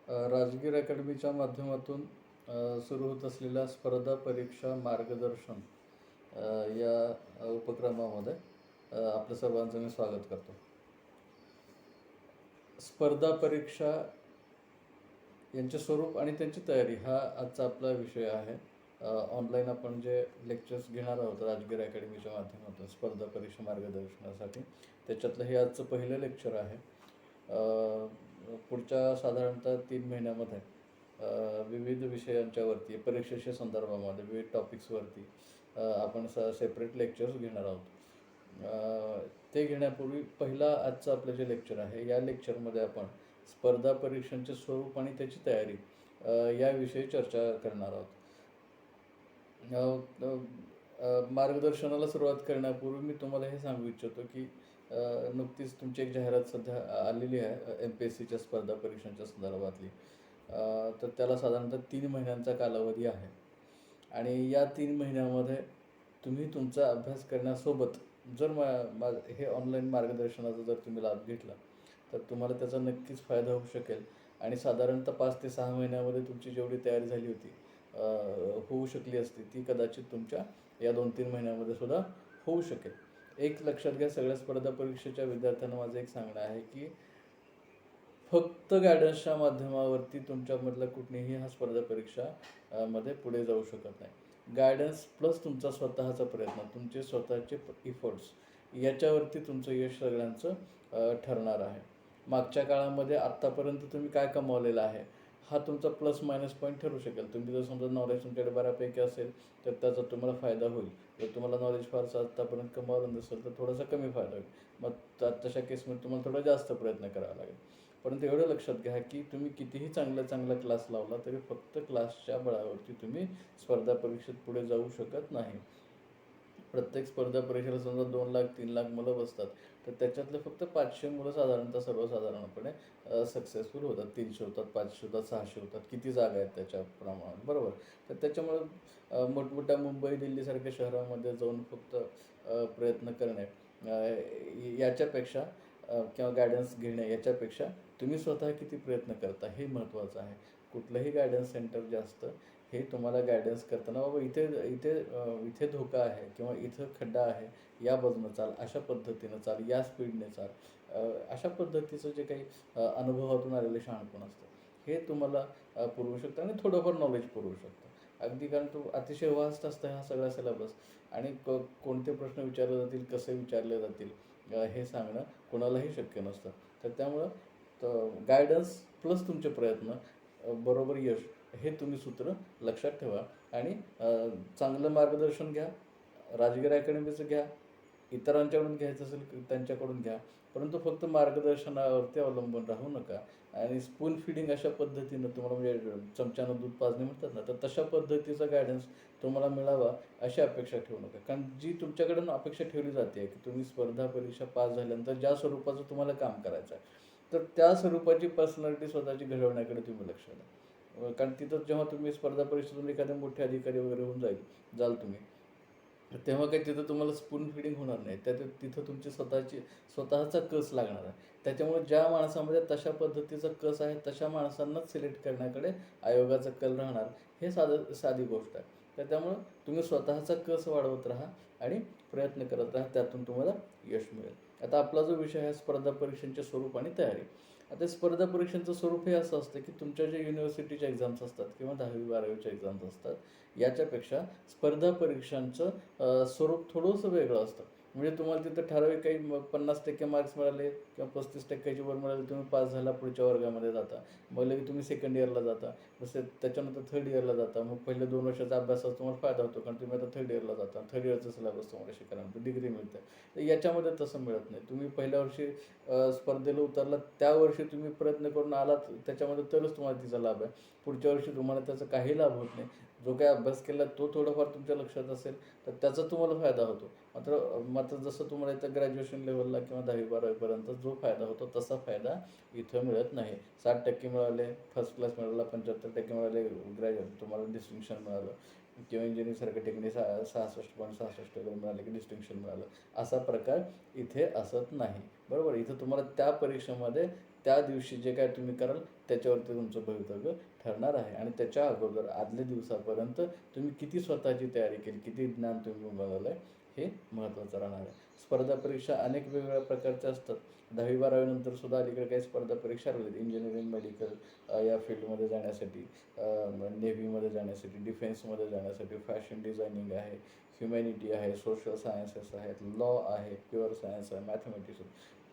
राजगीर अकॅडमीच्या माध्यमातून सुरू होत असलेल्या स्पर्धा परीक्षा मार्गदर्शन या उपक्रमामध्ये आपल्या सर्वांचं मी स्वागत करतो. स्पर्धा परीक्षा यांचे स्वरूप आणि त्यांची तयारी हा आजचा आपला विषय आहे. ऑनलाईन आपण जे लेक्चर्स घेणार आहोत राजगीर अकॅडमीच्या माध्यमातून स्पर्धा परीक्षा मार्गदर्शनासाठी, त्याच्यातलं हे आजचं पहिलं लेक्चर आहे. पुढच्या साधारणतः 3 महिन्यामध्ये विविध विषयांच्यावरती परीक्षेच्या संदर्भामध्ये विविध टॉपिक्सवरती आपण सेपरेट लेक्चर्स घेणार आहोत. ते घेण्यापूर्वी पहिला आजचं आपलं जे लेक्चर आहे, या लेक्चरमध्ये आपण स्पर्धा परीक्षांचे स्वरूप आणि त्याची तयारी याविषयी चर्चा करणार आहोत. मार्गदर्शनाला सुरुवात करण्यापूर्वी मी तुम्हाला हे सांगू इच्छितो की नुकतीच तुमची एक जाहिरात सध्या आलेली आहे MPSCच्या स्पर्धा परीक्षांच्या संदर्भातली. तर त्याला साधारणतः 3 महिन्यांचा कालावधी आहे आणि या 3 महिन्यामध्ये तुम्ही तुमचा अभ्यास करण्यासोबत जर हे ऑनलाईन मार्गदर्शनाचा जर तुम्ही लाभ घेतला तर तुम्हाला त्याचा नक्कीच फायदा होऊ शकेल आणि साधारणतः 5 ते 6 महिन्यामध्ये तुमची जेवढी तयारी झाली होती होऊ शकली असती ती कदाचित तुमच्या या 2-3 महिन्यामध्ये सुद्धा होऊ शकेल. एक लक्षात घ्या, सगळ्या स्पर्धा परीक्षेच्या विद्यार्थ्यांना माझं एक सांगणं आहे की फक्त गायडन्सच्या माध्यमावरती तुमच्यामधलं कुठलीही हा स्पर्धा परीक्षा मध्ये पुढे जाऊ शकत नाही. गायडन्स प्लस तुमचा स्वतःचा प्रयत्न, तुमचे स्वतःचे इफर्ट्स, याच्यावरती तुमचं यश सगळ्यांचं ठरणार आहे. मागच्या काळामध्ये आत्तापर्यंत तुम्ही काय कमावलेलं आहे हा तुमचा प्लस मायनस पॉईंट ठरू शकेल. तुम्ही जर समजा नॉलेज तुमच्याकडे बऱ्यापैकी असेल तर त्याचा तुम्हाला फायदा होईल. जर तुम्हाला नॉलेज फारसं आत्तापर्यंत कमावलं नसेल तर थोडासा कमी फायदा होईल. मग तशा केसमध्ये तुम्हाला थोडा जास्त प्रयत्न करावा लागेल. परंतु एवढं लक्षात घ्या की तुम्ही कितीही चांगला क्लास लावला तरी फक्त क्लासच्या बळावरती तुम्ही स्पर्धा परीक्षेत पुढे जाऊ शकत नाही. प्रत्येक स्पर्धा परीक्षेला समजा 2 लाख 3 लाख मुलं बसतात तर त्याच्यातले फक्त 500 मुलं साधारणतः सर्वसाधारणपणे सक्सेसफुल होतात. 300 होतात, 500 होतात, 600 होतात, किती जागा आहेत त्याच्या प्रमाणात, बरोबर. तर त्याच्यामुळं मोठमोठ्या मुंबई दिल्लीसारख्या शहरामध्ये जाऊन फक्त प्रयत्न करणे याच्यापेक्षा किंवा गायडन्स घेणे याच्यापेक्षा तुम्ही स्वतः किती प्रयत्न करता हे महत्त्वाचं आहे. कुठलंही गायडन्स सेंटर जास्त हे तुम्हाला गायडन्स करताना बाबा इथे इथे इथे धोका आहे किंवा इथं खड्डा आहे, या बाजूनं चाल, अशा पद्धतीनं चाल, या स्पीडने चाल, अशा पद्धतीचं जे काही अनुभवातून आलेलं शहाणपण असतं हे तुम्हाला पुरवू शकतं आणि थोडंफार नॉलेज पुरवू शकतं. अगदी, कारण तो अतिशय वास्ट असतं हा सगळा सिलेबस आणि कोणते प्रश्न विचारले जातील, कसे विचारले जातील हे सांगणं कोणालाही शक्य नसतं. तर त्यामुळं गायडन्स प्लस तुमचे प्रयत्न बरोबर यश, हे तुम्ही सूत्र लक्षात ठेवा आणि चांगलं मार्गदर्शन घ्या. राजगीर अकॅडमीचं घ्या, इतरांच्याकडून घ्यायचं असेल त्यांच्याकडून घ्या, परंतु फक्त मार्गदर्शनावरती अवलंबून राहू नका. आणि स्पून फिडिंग अशा पद्धतीनं तुम्हाला, म्हणजे चमच्यानं दूध पाजणे म्हणतात ना, तर तशा पद्धतीचा गायडन्स तुम्हाला मिळावा अशी अपेक्षा ठेवू नका. कारण जी तुमच्याकडून अपेक्षा ठेवली जाते की तुम्ही स्पर्धा परीक्षा पास झाल्यानंतर ज्या स्वरूपाचं तुम्हाला काम करायचं आहे तर त्या स्वरूपाची पर्सनॅलिटी स्वतःची घडवण्याकडे तुम्ही लक्ष द्या. कारण तिथं जेव्हा तुम्ही स्पर्धा परीक्षेतून एखादे मोठे अधिकारी वगैरे होऊन जाल तुम्ही, तेव्हा काही तिथं तुम्हाला स्पून फिडिंग होणार नाही. तिथं तुमची स्वतःचा कस लागणार आहे. त्याच्यामुळे ज्या माणसामध्ये तशा पद्धतीचा कस आहे तशा माणसांनाच सिलेक्ट करण्याकडे आयोगाचा कल राहणार. हे साधी गोष्ट आहे. तर त्यामुळं तुम्ही स्वतःचा कस वाढवत राहा आणि प्रयत्न करत राहा, त्यातून तुम्हाला यश मिळेल. आता आपला जो विषय आहे स्पर्धा परीक्षांचे स्वरूप आणि तयारी. आता स्पर्धा परीक्षांचं स्वरूप हे असं असतं की तुमच्या ज्या युनिव्हर्सिटीच्या एक्झाम्स असतात किंवा 10वी-12वीच्या एक्झाम्स असतात याच्यापेक्षा स्पर्धा परीक्षांचं स्वरूप थोडंसं वेगळं असतं. म्हणजे तुम्हाला तिथं ठराविक काही 50% मार्क्स मिळाले किंवा 35%च्या वर मिळाले, तुम्ही पास झाला, पुढच्या वर्गामध्ये जाता. मग लगेच तुम्ही सेकंड इयरला जाता, जसं त्याच्यानंतर थर्ड इयरला जाता. मग पहिले 2 वर्षाचा अभ्यासाचा तुम्हाला फायदा होतो, कारण तुम्ही आता थर्ड इयरला जाता. थर्ड इयरचं सिलेबस तुम्हाला शिकायला डिग्री मिळते. तर याच्यामध्ये तसं मिळत नाही. तुम्ही पहिल्या वर्षी स्पर्धेला उतरला, त्या वर्षी तुम्ही प्रयत्न करून आलात त्याच्यामध्ये तरच तुम्हाला तिचा लाभ आहे. पुढच्या वर्षी तुम्हाला त्याचा काही लाभ होत नाही. जो काही अभ्यास केला तो थोडाफार तुमच्या लक्षात असेल तर त्याचा तुम्हाला फायदा होतो. मात्र जसं तुम्हाला इथं ग्रॅज्युएशन लेवलला किंवा 10वी-12वीपर्यंत जो फायदा होतो तसा फायदा इथं मिळत नाही. 60% मिळाले फर्स्ट क्लास मिळाला, 75% मिळाले तुम्हाला डिस्टिंक्शन मिळालं किंवा इंजिनिअरिंगसारख्या ठिकाणी 66.66 वगैरे मिळाले की डिस्टिंक्शन मिळालं, असा प्रकार इथे असत नाही, बरोबर. इथं तुम्हाला त्या परीक्षेमध्ये त्या दिवशी जे काय तुम्ही कराल त्याच्यावरती तुमचं भवितव्य ठरणार आहे. आणि त्याच्या अगोदर आदल्या दिवसापर्यंत तुम्ही किती स्वतःची तयारी केली, किती ज्ञान तुम्ही मिळवलं आहे, हे महत्त्वाचं राहणार आहे. स्पर्धा परीक्षा अनेक वेगवेगळ्या प्रकारच्या असतात. 10वी-12वी नंतर सुद्धा अलीकडे काही स्पर्धा परीक्षा राहिलेत. इंजिनिअरिंग, मेडिकल या फील्डमध्ये जाण्यासाठी, नेव्हीमध्ये जाण्यासाठी, डिफेन्समध्ये जाण्यासाठी, फॅशन डिझायनिंग आहे, ह्युमॅनिटी आहे, सोशल सायन्सेस आहेत, लॉ आहे, प्युअर सायन्स आहे, मॅथमॅटिक्स.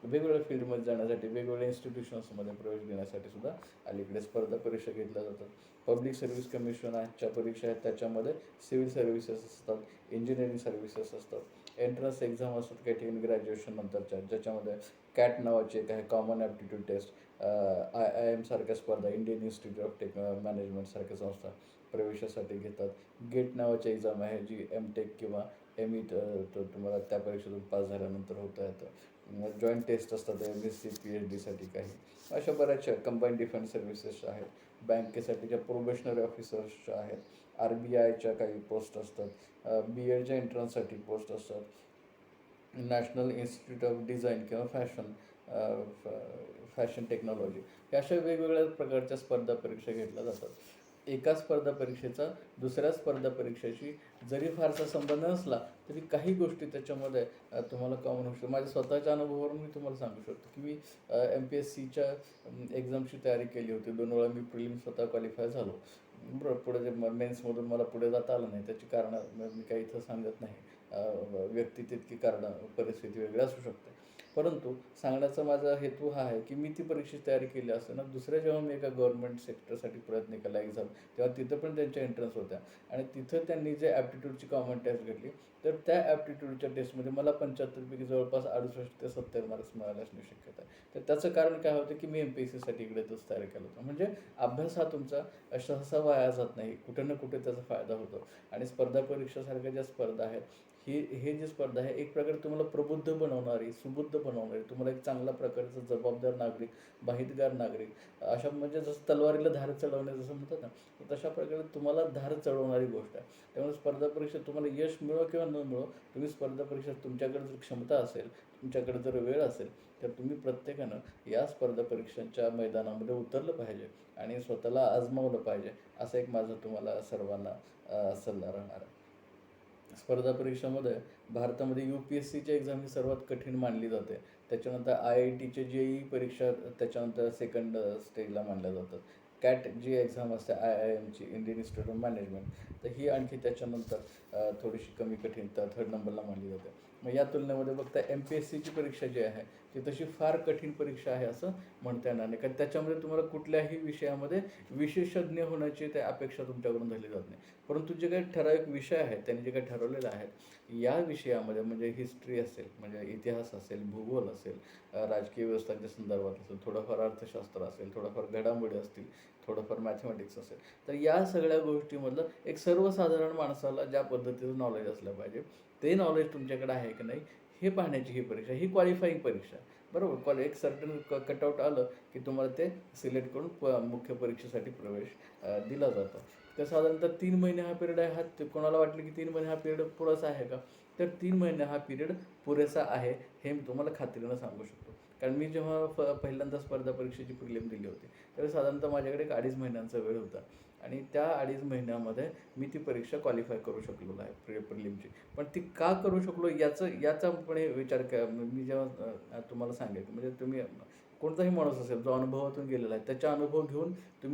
वेगवेगळ्या फील्डमध्ये जाण्यासाठी, वेगवेगळ्या इन्स्टिट्यूशन्समध्ये प्रवेश घेण्यासाठी सुद्धा अलीकडे स्पर्धा परीक्षा घेतल्या जातात. पब्लिक सर्व्हिस कमिशनच्या परीक्षा आहेत, त्याच्यामध्ये सिव्हिल सर्व्हिसेस असतात, इंजिनिअरिंग सर्व्हिसेस असतात, एंट्रन्स एक्झाम असतात काही ठिकाणी ग्रॅज्युएशन नंतरच्या, ज्याच्यामध्ये कॅट नावाची एक आहे, कॉमन ॲप्टिट्यूड टेस्ट, IIM सारख्या स्पर्धा, इंडियन इन्स्टिट्यूट ऑफ मॅनेजमेंट सारख्या संस्था प्रवेशासाठी घेतात. गेट नावाची एक्झाम आहे, जी MTech किंवा ME तुम्हाला त्या परीक्षेतून पास झाल्यानंतर होता येतं. जॉईंट टेस्ट असतात MSc PhDसाठी काही. अशा बऱ्याचशा कंबाईंड डिफेन्स सर्व्हिसेस आहेत, बँकेसाठीच्या प्रोबेशनरी ऑफिसर्सच्या आहेत, RBIच्या काही पोस्ट असतात, BEdच्या एंट्रन्ससाठी पोस्ट असतात, नॅशनल इन्स्टिट्यूट ऑफ डिझाईन किंवा फॅशन टेक्नॉलॉजी, या अशा वेगवेगळ्या प्रकारच्या स्पर्धा परीक्षा घेतल्या जातात. एका स्पर्धा परीक्षेचा दुसऱ्या स्पर्धा परीक्षेशी जरी फारसा संबंध नसला तरी काही गोष्टी त्याच्यामध्ये तुम्हाला कॉमन होऊ शकतो. माझ्या स्वतःच्या अनुभवावरून मी तुम्हाला सांगू शकतो की मी MPSCच्या एक्झामची तयारी केली होती. 2 वेळा मी प्रिलिम्स स्वतः क्वालिफाय झालो. बरं, पुढे जे मेन्समधून मला पुढे जाता आलं नाही, त्याची कारणं मी काही इथं सांगत नाही. व्यक्ती तितकी कारणं, परिस्थिती वेगळी असू शकते. परंतु सांगण्याचा माझा हेतू हा आहे की मी ती परीक्षेची तयारी केली असताना दुसऱ्या जेव्हा मी एका गव्हर्नमेंट सेक्टरसाठी प्रयत्न केला एक्झाम, तेव्हा तिथं पण त्यांच्या एंट्रन्स होत्या आणि तिथं त्यांनी जे ॲप्टिट्यूडची कॉमन टेस्ट घेतली, तर त्या ॲप्टिट्यूडच्या टेस्टमध्ये मला 75 जवळपास 68 ते 70 मार्क्स मिळाले असण्याची शक्यता आहे. तर त्याचं कारण काय होतं की मी MPSCसाठी इकडे तोच तयारी केला होता. म्हणजे अभ्यास हा तुमचा सहसा वाया जात नाही, कुठे ना कुठे त्याचा फायदा होतो. आणि स्पर्धा परीक्षासारख्या ज्या स्पर्धा आहेत, हे जी स्पर्धा आहे एक प्रकारे तुम्हाला प्रबुद्ध बनवणारी, सुबुद्ध बनवणारी, तुम्हाला एक चांगल्या प्रकारचा जबाबदार नागरिक, माहितगार नागरिक, अशा म्हणजे जसं तलवारीला धार चढवणे जसं म्हणतात ना, तर तशा प्रकारे तुम्हाला धार चढवणारी गोष्ट आहे. त्यामुळे स्पर्धा परीक्षेत तुम्हाला यश मिळो किंवा न मिळो, तुम्ही स्पर्धा परीक्षेत तुमच्याकडे जर क्षमता असेल, तुमच्याकडे जर वेळ असेल, तर तुम्ही प्रत्येकानं या स्पर्धा परीक्षांच्या मैदानामध्ये उतरलं पाहिजे आणि स्वतःला आजमावलं पाहिजे, असं एक माझं तुम्हाला सर्वांना सल्ला राहणार आहे. स्पर्धा परीक्षामध्ये भारतामध्ये UPSCची एक्झाम ही सर्वात कठीण मानली जाते. त्याच्यानंतर IITचे JEE परीक्षा त्याच्यानंतर सेकंड स्टेजला मानल्या जातात. कॅट जी एक्झाम असते IIMची, इंडियन इन्स्टिट्यूट ऑफ मॅनेजमेंट, तर ही आणखी त्याच्यानंतर थोडीशी कमी कठीणता थर्ड नंबरला मानली जाते. मग या तुलनेमध्ये बघता MPSCची परीक्षा जी आहे ती तशी फार कठीण परीक्षा आहे असं म्हणता येणार नाही, कारण त्याच्यामध्ये तुम्हाला कुठल्याही विषयामध्ये विशेषज्ञ होण्याची त्या अपेक्षा तुमच्याकडून धरली जात नाही. परंतु जे काही ठराविक विषय आहेत, त्यांनी जे काही ठरवलेलं आहे, या विषयामध्ये म्हणजे हिस्ट्री असेल, म्हणजे इतिहास असेल, भूगोल असेल, राजकीय व्यवस्थांच्या संदर्भात असेल, थोडंफार अर्थशास्त्र असेल, थोडंफार घडामोडी असतील, थोडंफार मॅथमॅटिक्स असेल, तर या सगळ्या गोष्टीमधलं एक सर्वसाधारण माणसाला ज्या पद्धतीचं नॉलेज असलं पाहिजे, ते नॉलेज तुमच्याकडे आहे की नाही हे पाहण्याची ही परीक्षा, ही क्वालिफाईंग परीक्षा, बरोबर. एक सर्टन कटआउट आलं की तुम्हाला ते सिलेक्ट करून मुख्य परीक्षेसाठी प्रवेश दिला जातो. तर साधारणतः 3 महिने हा पिरियड आहे. कोणाला वाटलं की 3 महिने हा पिरियड पुरेसा आहे का? तर 3 महिने हा पिरियड पुरेसा आहे, हे मी तुम्हाला खात्रीनं सांगू शकतो. कारण मी जेव्हा पहिल्यांदा स्पर्धा परीक्षेची प्रिलिम दिली होती, तर साधारणतः माझ्याकडे एक 2.5 महिन्यांचा वेळ होता आणि त्या 2.5 महिन्यामध्ये मी ती परीक्षा क्वालिफाय करू शकलेलो आहे प्रिलिमची. पण ती का करू शकलो याचा पण विचार मी जेव्हा तुम्हाला सांगेन, म्हणजे तुम्ही कोणताही माणूस असेल जो अनुभवातून गेलेला आहे, त्याचा अनुभव घेऊन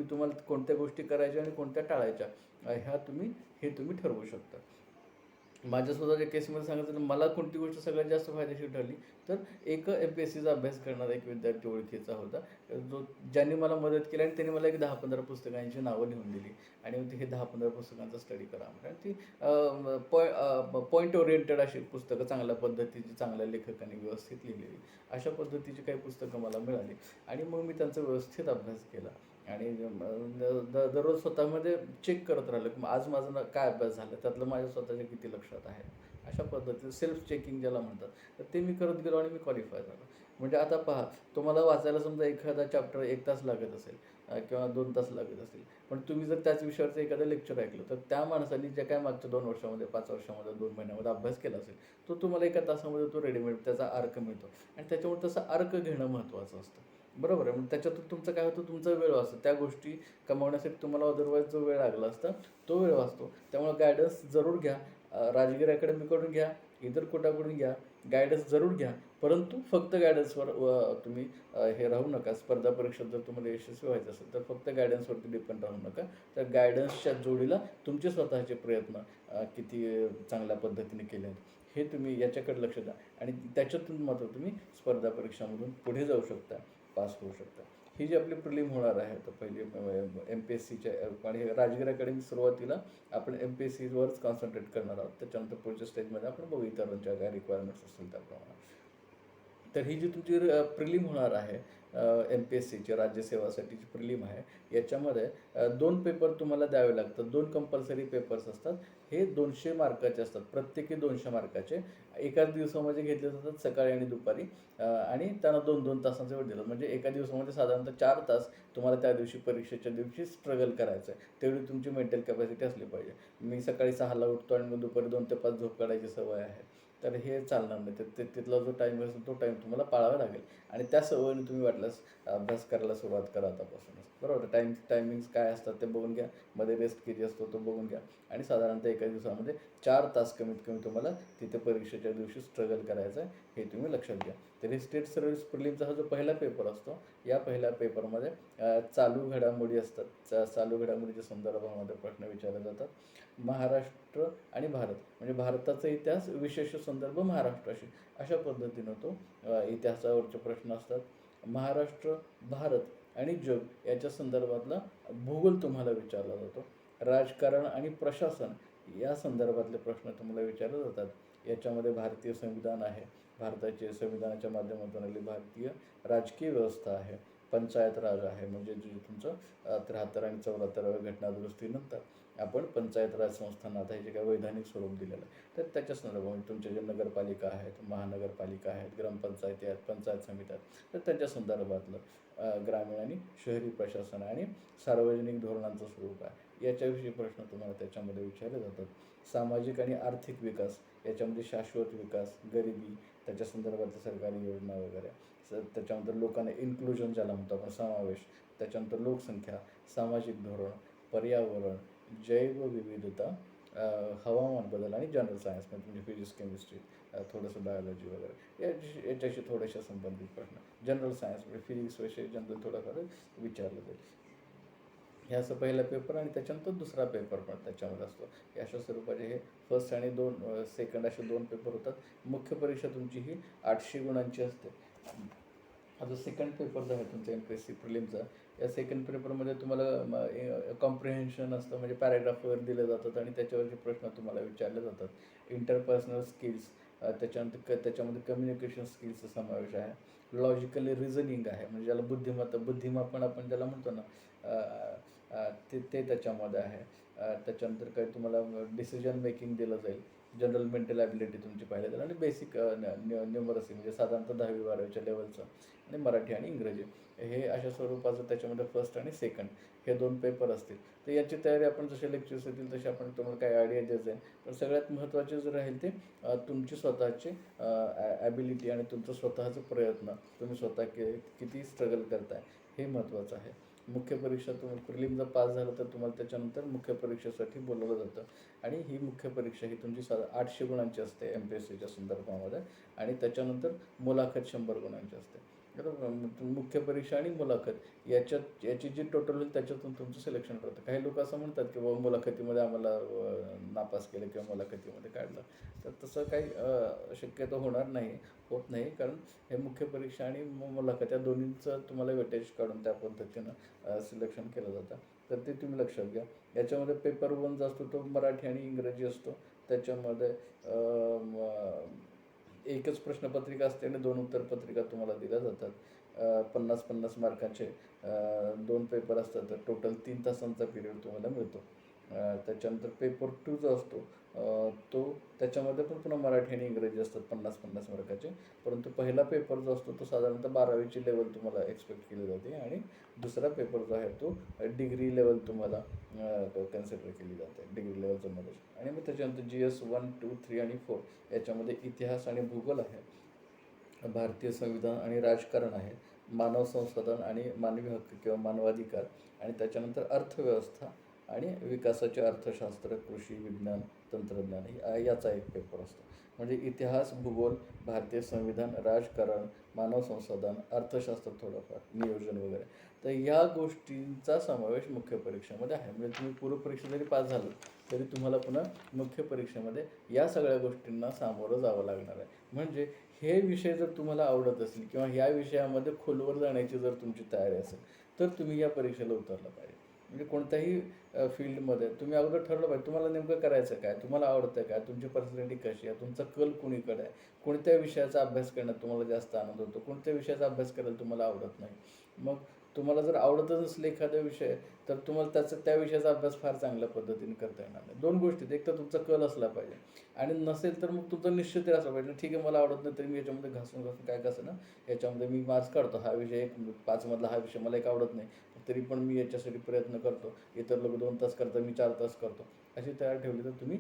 तुम्हाला कोणत्या गोष्टी करायच्या आणि कोणत्या टाळायच्या, हे तुम्ही ठरवू शकता. माझ्या स्वतःच्या केसमध्ये सांगायचं तर मला कोणती गोष्ट सगळ्यात जास्त फायदेशीर ठरली, तर एक MPSCचा अभ्यास करणारा एक विद्यार्थी ओळखीचा होता, ज्यांनी मला मदत केली आणि त्यांनी मला एक 10-15 पुस्तकांची नावं लिहून दिली आणि हे 10-15 पुस्तकांचा स्टडी करा. कारण ती पॉईंट ओरिएंटेड अशी पुस्तकं, चांगल्या पद्धतीची, चांगल्या लेखकांनी व्यवस्थित लिहिलेली, अशा पद्धतीची काही पुस्तकं मला मिळाली आणि मग मी त्यांचा व्यवस्थित अभ्यास केला आणि दररोज स्वतःमध्ये चेक करत राहिलं की आज माझा काय अभ्यास झाला, त्यातलं माझ्या स्वतःच्या किती लक्षात आहे, अशा पद्धतीचं सेल्फ चेकिंग ज्याला म्हणतात, तर ते मी करत गेलो आणि मी क्वालिफाय झालो. म्हणजे आता पहा, तुम्हाला वाचायला समजा एखादा चॅप्टर 1 तास लागत असेल किंवा 2 तास लागत असतील, पण तुम्ही जर त्याच विषयावरचं एखादं लेक्चर ऐकलं, तर त्या माणसाने जे काय मागच्या 2 वर्षामध्ये, 5 वर्षामध्ये, 2 महिन्यामध्ये अभ्यास केला असेल, तो तुम्हाला एका तासामध्ये तो रेडीमेड त्याचा अर्क मिळतो आणि त्याच्यामुळे तसा अर्क घेणं महत्त्वाचं असतं. बरोबर आहे. मग त्याच्यातून तुमचं काय होतं, तुमचा वेळ वाचतो. त्या गोष्टी कमावण्यासाठी तुम्हाला अदरवाईज जो वेळ लागला असता, तो वेळ वाचतो. त्यामुळे गाईडन्स जरूर घ्या. राजगीर अकॅडमीकडून घ्या, इतर कुठाकडून घ्या, गाईडन्स जरूर घ्या. परंतु फक्त गाईडन्सवर तुम्ही हे राहू नका. स्पर्धा परीक्षेत जर तुम्हाला यशस्वी व्हायचं असेल, तर फक्त गाईडन्सवरती डिपेंड राहू नका. तर गाईडन्सच्या जोडीला तुमचे स्वतःचे प्रयत्न किती चांगल्या पद्धतीने केले आहेत, हे तुम्ही याच्याकडे लक्ष द्या आणि त्याच्यातून मात्र तुम्ही स्पर्धा परीक्षामधून पुढे जाऊ शकता, पास होऊ शकता. ही जी आपली प्रिलिम होणार आहे, तर पहिली MPSCच्या आणि राजगीर अकॅडमी सुरुवातीला आपण MPSCवरच कॉन्सन्ट्रेट करणार आहोत. त्याच्यानंतर पुढच्या स्टेजमध्ये आपण बघू इतरांच्या काय रिक्वायरमेंट्स असतील त्याप्रमाणे. तर ही जी तुमची प्रिलिम होणार आहे, MPSCची राज्यसेवासाठीची प्रिलिम आहे, याच्यामध्ये 2 पेपर तुम्हाला द्यावे लागतात. 2 कंपल्सरी पेपर्स असतात. हे 200 मार्काचे असतात. प्रत्येकी 200 मार्काचे. एकाच दिवसामध्ये घेतले जातात, सकाळी आणि दुपारी, आणि त्यांना 2-2 तासांचा वेळ दिला. म्हणजे एका दिवसामध्ये साधारणतः 4 तास तुम्हाला त्या दिवशी परीक्षेच्या दिवशी स्ट्रगल करायचं आहे. तेवढी तुमची मेंटल कॅपॅसिटी असली पाहिजे. मी सकाळी 6ला उठतो आणि मग दुपारी 2 ते 5 झोप काढायची सवय आहे. तर हे चालणार नाही. तिथला जो टाईम असेल तो टाईम तुम्हाला पाळावा लागेल आणि त्या सवयीने तुम्ही वाटल्यास अभ्यास करायला सुरुवात करा आतापासूनच. बरोबर. टायमिंग्स काय असतात ते बघून घ्या. मध्ये रेस्ट किती असतो तो बघून घ्या आणि साधारणतः एका दिवसामध्ये 4 तास कमीत कमी तुम्हाला तिथे परीक्षेच्या दिवशी स्ट्रगल करायचं आहे, हे तुम्ही लक्षात घ्या. तर हे स्टेट सर्व्हिस प्रिलिमचा हा जो पहिला पेपर असतो, या पहिल्या पेपरमध्ये चालू घडामोडी असतात. चालू घडामोडीच्या संदर्भामध्ये प्रश्न विचारले जातात. महाराष्ट्र आणि भारत म्हणजे भारताचा इतिहास, विशेष संदर्भ महाराष्ट्राशी, अशा पद्धतीनं तो इतिहासावरचे प्रश्न असतात. महाराष्ट्र, भारत आणि जग याच्या संदर्भातला भूगोल तुम्हाला विचारला जातो. राजकारण आणि प्रशासन या संदर्भातले प्रश्न तुम्हाला विचारले जातात. याच्यामध्ये भारतीय संविधान आहे, भारताचे संविधानाच्या माध्यमातून आलेली भारतीय राजकीय व्यवस्था आहे, पंचायत राज आहे, म्हणजे जे तुमचं 73 आणि 74व्या घटनादुरुस्तीनंतर आपण पंचायत राज संस्थांना आता हे जे काही वैधानिक स्वरूप दिलेलं आहे, तर त्याच्या संदर्भामध्ये तुमच्या ज्या नगरपालिका आहेत, महानगरपालिका आहेत, ग्रामपंचायती आहेत, पंचायत समित्या आहेत, तर त्यांच्या संदर्भातलं ग्रामीण आणि शहरी प्रशासन आणि सार्वजनिक धोरणांचं स्वरूप आहे, याच्याविषयी प्रश्न तुम्हाला त्याच्यामध्ये विचारले जातात. सामाजिक आणि आर्थिक विकास याच्यामध्ये शाश्वत विकास, गरिबी, त्याच्या संदर्भातल्या सरकारी योजना वगैरे, त्याच्यानंतर लोकांना इन्क्लुजन ज्याला म्हणतो आपण, समावेश, त्याच्यानंतर लोकसंख्या, सामाजिक धोरण, पर्यावरण, जैवविविधता, हवामान बदल आणि जनरल सायन्स म्हणजे फिजिक्स, केमिस्ट्री, थोडंसं बायोलॉजी वगैरे याच्याशी थोडेसे संबंधित प्रश्न. जनरल सायन्स म्हणजे फिजिक्सविषयी जनरल थोडंफार विचारलं जाईल. हे असं पहिला पेपर आणि त्याच्यानंतर दुसरा पेपर पण त्याच्यामध्ये असतो. हे अशा स्वरूपाचे हे फर्स्ट आणि सेकंड असे 2 पेपर होतात. मुख्य परीक्षा तुमची ही 800 गुणांची असते. आता सेकंड पेपर जो आहे तुमचा MPSC प्रिलिमचा, या सेकंड पेपरमध्ये तुम्हाला कॉम्प्रिहेन्शन असतं, म्हणजे पॅराग्राफवर दिले जातात आणि त्याच्यावरचे प्रश्न तुम्हाला विचारले जातात. इंटरपर्सनल स्किल्स, त्याच्यानंतर त्याच्यामध्ये कम्युनिकेशन स्किल्सचा समावेश आहे. लॉजिकली रिझनिंग आहे, म्हणजे ज्याला बुद्धिमापन आपण ज्याला म्हणतो ना, ते त्याच्यामध्ये आहे. त्याच्यानंतर काही तुम्हाला डिसिजन मेकिंग दिलं जाईल. जनरल मेंटल ॲबिलिटी तुमची पाहिली जाईल आणि बेसिक न्यूमरसी म्हणजे साधारणतः 10वी-12वीच्या लेवलचं, आणि मराठी आणि इंग्रजी, हे अशा स्वरूपाचं त्याच्यामध्ये फर्स्ट आणि सेकंड हे 2 पेपर असतील. तर याची तयारी आपण जसे लेक्चर्स येतील तसे आपण तुम्हाला काही आयडिया देत जाईल. पण सगळ्यात महत्त्वाचे जे राहील ते तुमची स्वतःची ॲबिलिटी आणि तुमचं स्वतःचं प्रयत्न, तुम्ही स्वतः किती स्ट्रगल करताय, हे महत्त्वाचं आहे. मुख्य परीक्षा तुम्ही प्रिलिमला पास झालं तर तुम्हाला त्याच्यानंतर मुख्य परीक्षेसाठी बोलवलं जातं आणि ही मुख्य परीक्षा ही तुमची 800 गुणांची असते MPSCच्या संदर्भामध्ये आणि त्याच्यानंतर मुलाखत 100 गुणांची असते. बरोबर. मुख्य परीक्षा आणि मुलाखत याची जी टोटल होईल त्याच्यातून तुमचं सिलेक्शन ठरतं. काही लोक असं म्हणतात की बाबा मुलाखतीमध्ये आम्हाला नापास केलं किंवा मुलाखतीमध्ये काढलं, तर तसं काही शक्यतो होणार नाही, होत नाही, कारण हे मुख्य परीक्षा आणि मुलाखत या दोन्हींचं तुम्हाला वेटेज काढून त्या पद्धतीनं सिलेक्शन केलं जातं. तर ते तुम्ही लक्षात घ्या. याच्यामध्ये पेपर 1 जो असतो तो मराठी आणि इंग्रजी असतो. त्याच्यामध्ये एकच प्रश्नपत्रिका असते आणि 2 उत्तरपत्रिका तुम्हाला दिल्या जातात. 50-50 मार्काचे 2 पेपर असतात. तर टोटल 3 तासांचा पिरियड तुम्हाला मिळतो. त्याच्यानंतर पेपर 2 जो असतो तो त्याच्यामध्ये पण पुन्हा मराठी आणि इंग्रजी असतात 50-50 मार्काचे. परंतु पहिला पेपर जो असतो तो साधारणतः 12वीची लेवल तुम्हाला एक्सपेक्ट केली जाते आणि दुसरा पेपर जो आहे तो डिग्री लेवल तुम्हाला कन्सिडर केली जाते, डिग्री लेवलचं नॉलेज. आणि मग त्याच्यानंतर GS 1, 2, 3 आणि 4 याच्यामध्ये इतिहास आणि भूगोल आहे, भारतीय संविधान आणि राजकारण आहे, मानव संसाधन आणि मानवी हक्क किंवा मानवाधिकार, आणि त्याच्यानंतर अर्थव्यवस्था आणि विकासाचे अर्थशास्त्र, कृषी विज्ञान, तंत्रज्ञान याचा एक पेपर असतो. म्हणजे इतिहास, भूगोल, भारतीय संविधान, राजकारण, मानव संसाधन, अर्थशास्त्र थोडंफार, नियोजन वगैरे. तर या गोष्टींचा समावेश मुख्य परीक्षेमध्ये आहे. म्हणजे तुम्ही पूर्वपरीक्षा जरी पास झालं तरी तुम्हाला पुन्हा मुख्य परीक्षेमध्ये या सगळ्या गोष्टींना सामोरं जावं लागणार आहे. म्हणजे हे विषय जर तुम्हाला आवडत असतील किंवा ह्या विषयामध्ये खोलवर जाण्याची जर तुमची तयारी असेल तर तुम्ही या परीक्षेला उतरलं पाहिजे. म्हणजे कोणत्याही फील्डमध्ये तुम्ही अगोदर ठरवलं पाहिजे तुम्हाला नेमकं करायचं काय, तुम्हाला आवडतं काय, तुमची पर्सनॅलिटी कशी आहे, तुमचा कल कुणीकडे आहे, कोणत्या विषयाचा अभ्यास करण्यात तुम्हाला जास्त आनंद होतो, कोणत्या विषयाचा अभ्यास करायला तुम्हाला आवडत नाही. मग तुम्हाला जर आवडतच नसले एखादा विषय तर तुम्हाला त्या विषयाचा अभ्यास फार चांगल्या पद्धतीने करता येणार नाही. दोन गोष्टीत, एक तर तुमचा कल असला पाहिजे आणि नसेल तर मग तुमचा निश्चित असला पाहिजे, ठीक आहे मला आवडत नाही तरी मी याच्यामध्ये घासून घासून काय कसं ना याच्यामध्ये मी मार्क्स काढतो. हा विषय एक 5 मधला हा विषय मला एक आवडत नाही तरी पण मी याच्यासाठी प्रयत्न करतो. इतर लोक 2 तास करतात, मी 4 तास करतो. अशी तयार ठेवली तर तुम्ही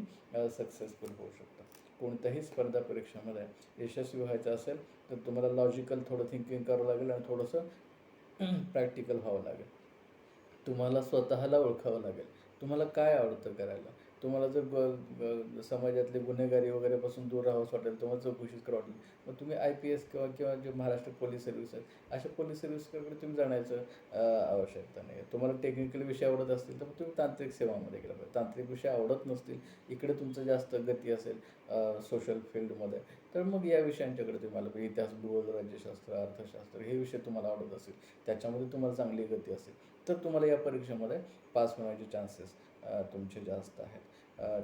सक्सेसफुल होऊ शकता. कोणत्याही स्पर्धा परीक्षेमध्ये यशस्वी व्हायचं असेल तर तुम्हाला लॉजिकल थोडं थिंकिंग करावं लागेल आणि थोडंसं प्रॅक्टिकल व्हावं लागेल. तुम्हाला स्वतःला ओळखावं लागेल. तुम्हाला काय आवडतं करायला. तुम्हाला जर समाजातले गुन्हेगारी वगैरेपासून दूर राहावंसं वाटेल, तुम्हाला चौकशीच करावं वाटेल, मग तुम्ही IPS किंवा किंवा जे महाराष्ट्र पोलीस सर्व्हिस आहे, अशा पोलीस सर्व्हिसकडे तुम्ही जाण्याचं आवश्यकता नाही आहे. तुम्हाला टेक्निकल विषय आवडत असतील तर मग तुम्ही तांत्रिक सेवामध्ये गेला पाहिजे. तांत्रिक विषय आवडत नसतील, इकडे तुमचं जास्त गती असेल सोशल फील्डमध्ये, तर मग या विषयांच्याकडे तुम्ही आलं पाहिजे. इतिहास, भूगोल, राज्यशास्त्र, अर्थशास्त्र हे विषय तुम्हाला आवडत असेल, त्याच्यामध्ये तुम्हाला चांगली गती असेल तर तुम्हाला या परीक्षेमध्ये पास होण्याचे चान्सेस तुमचे जास्त आहेत.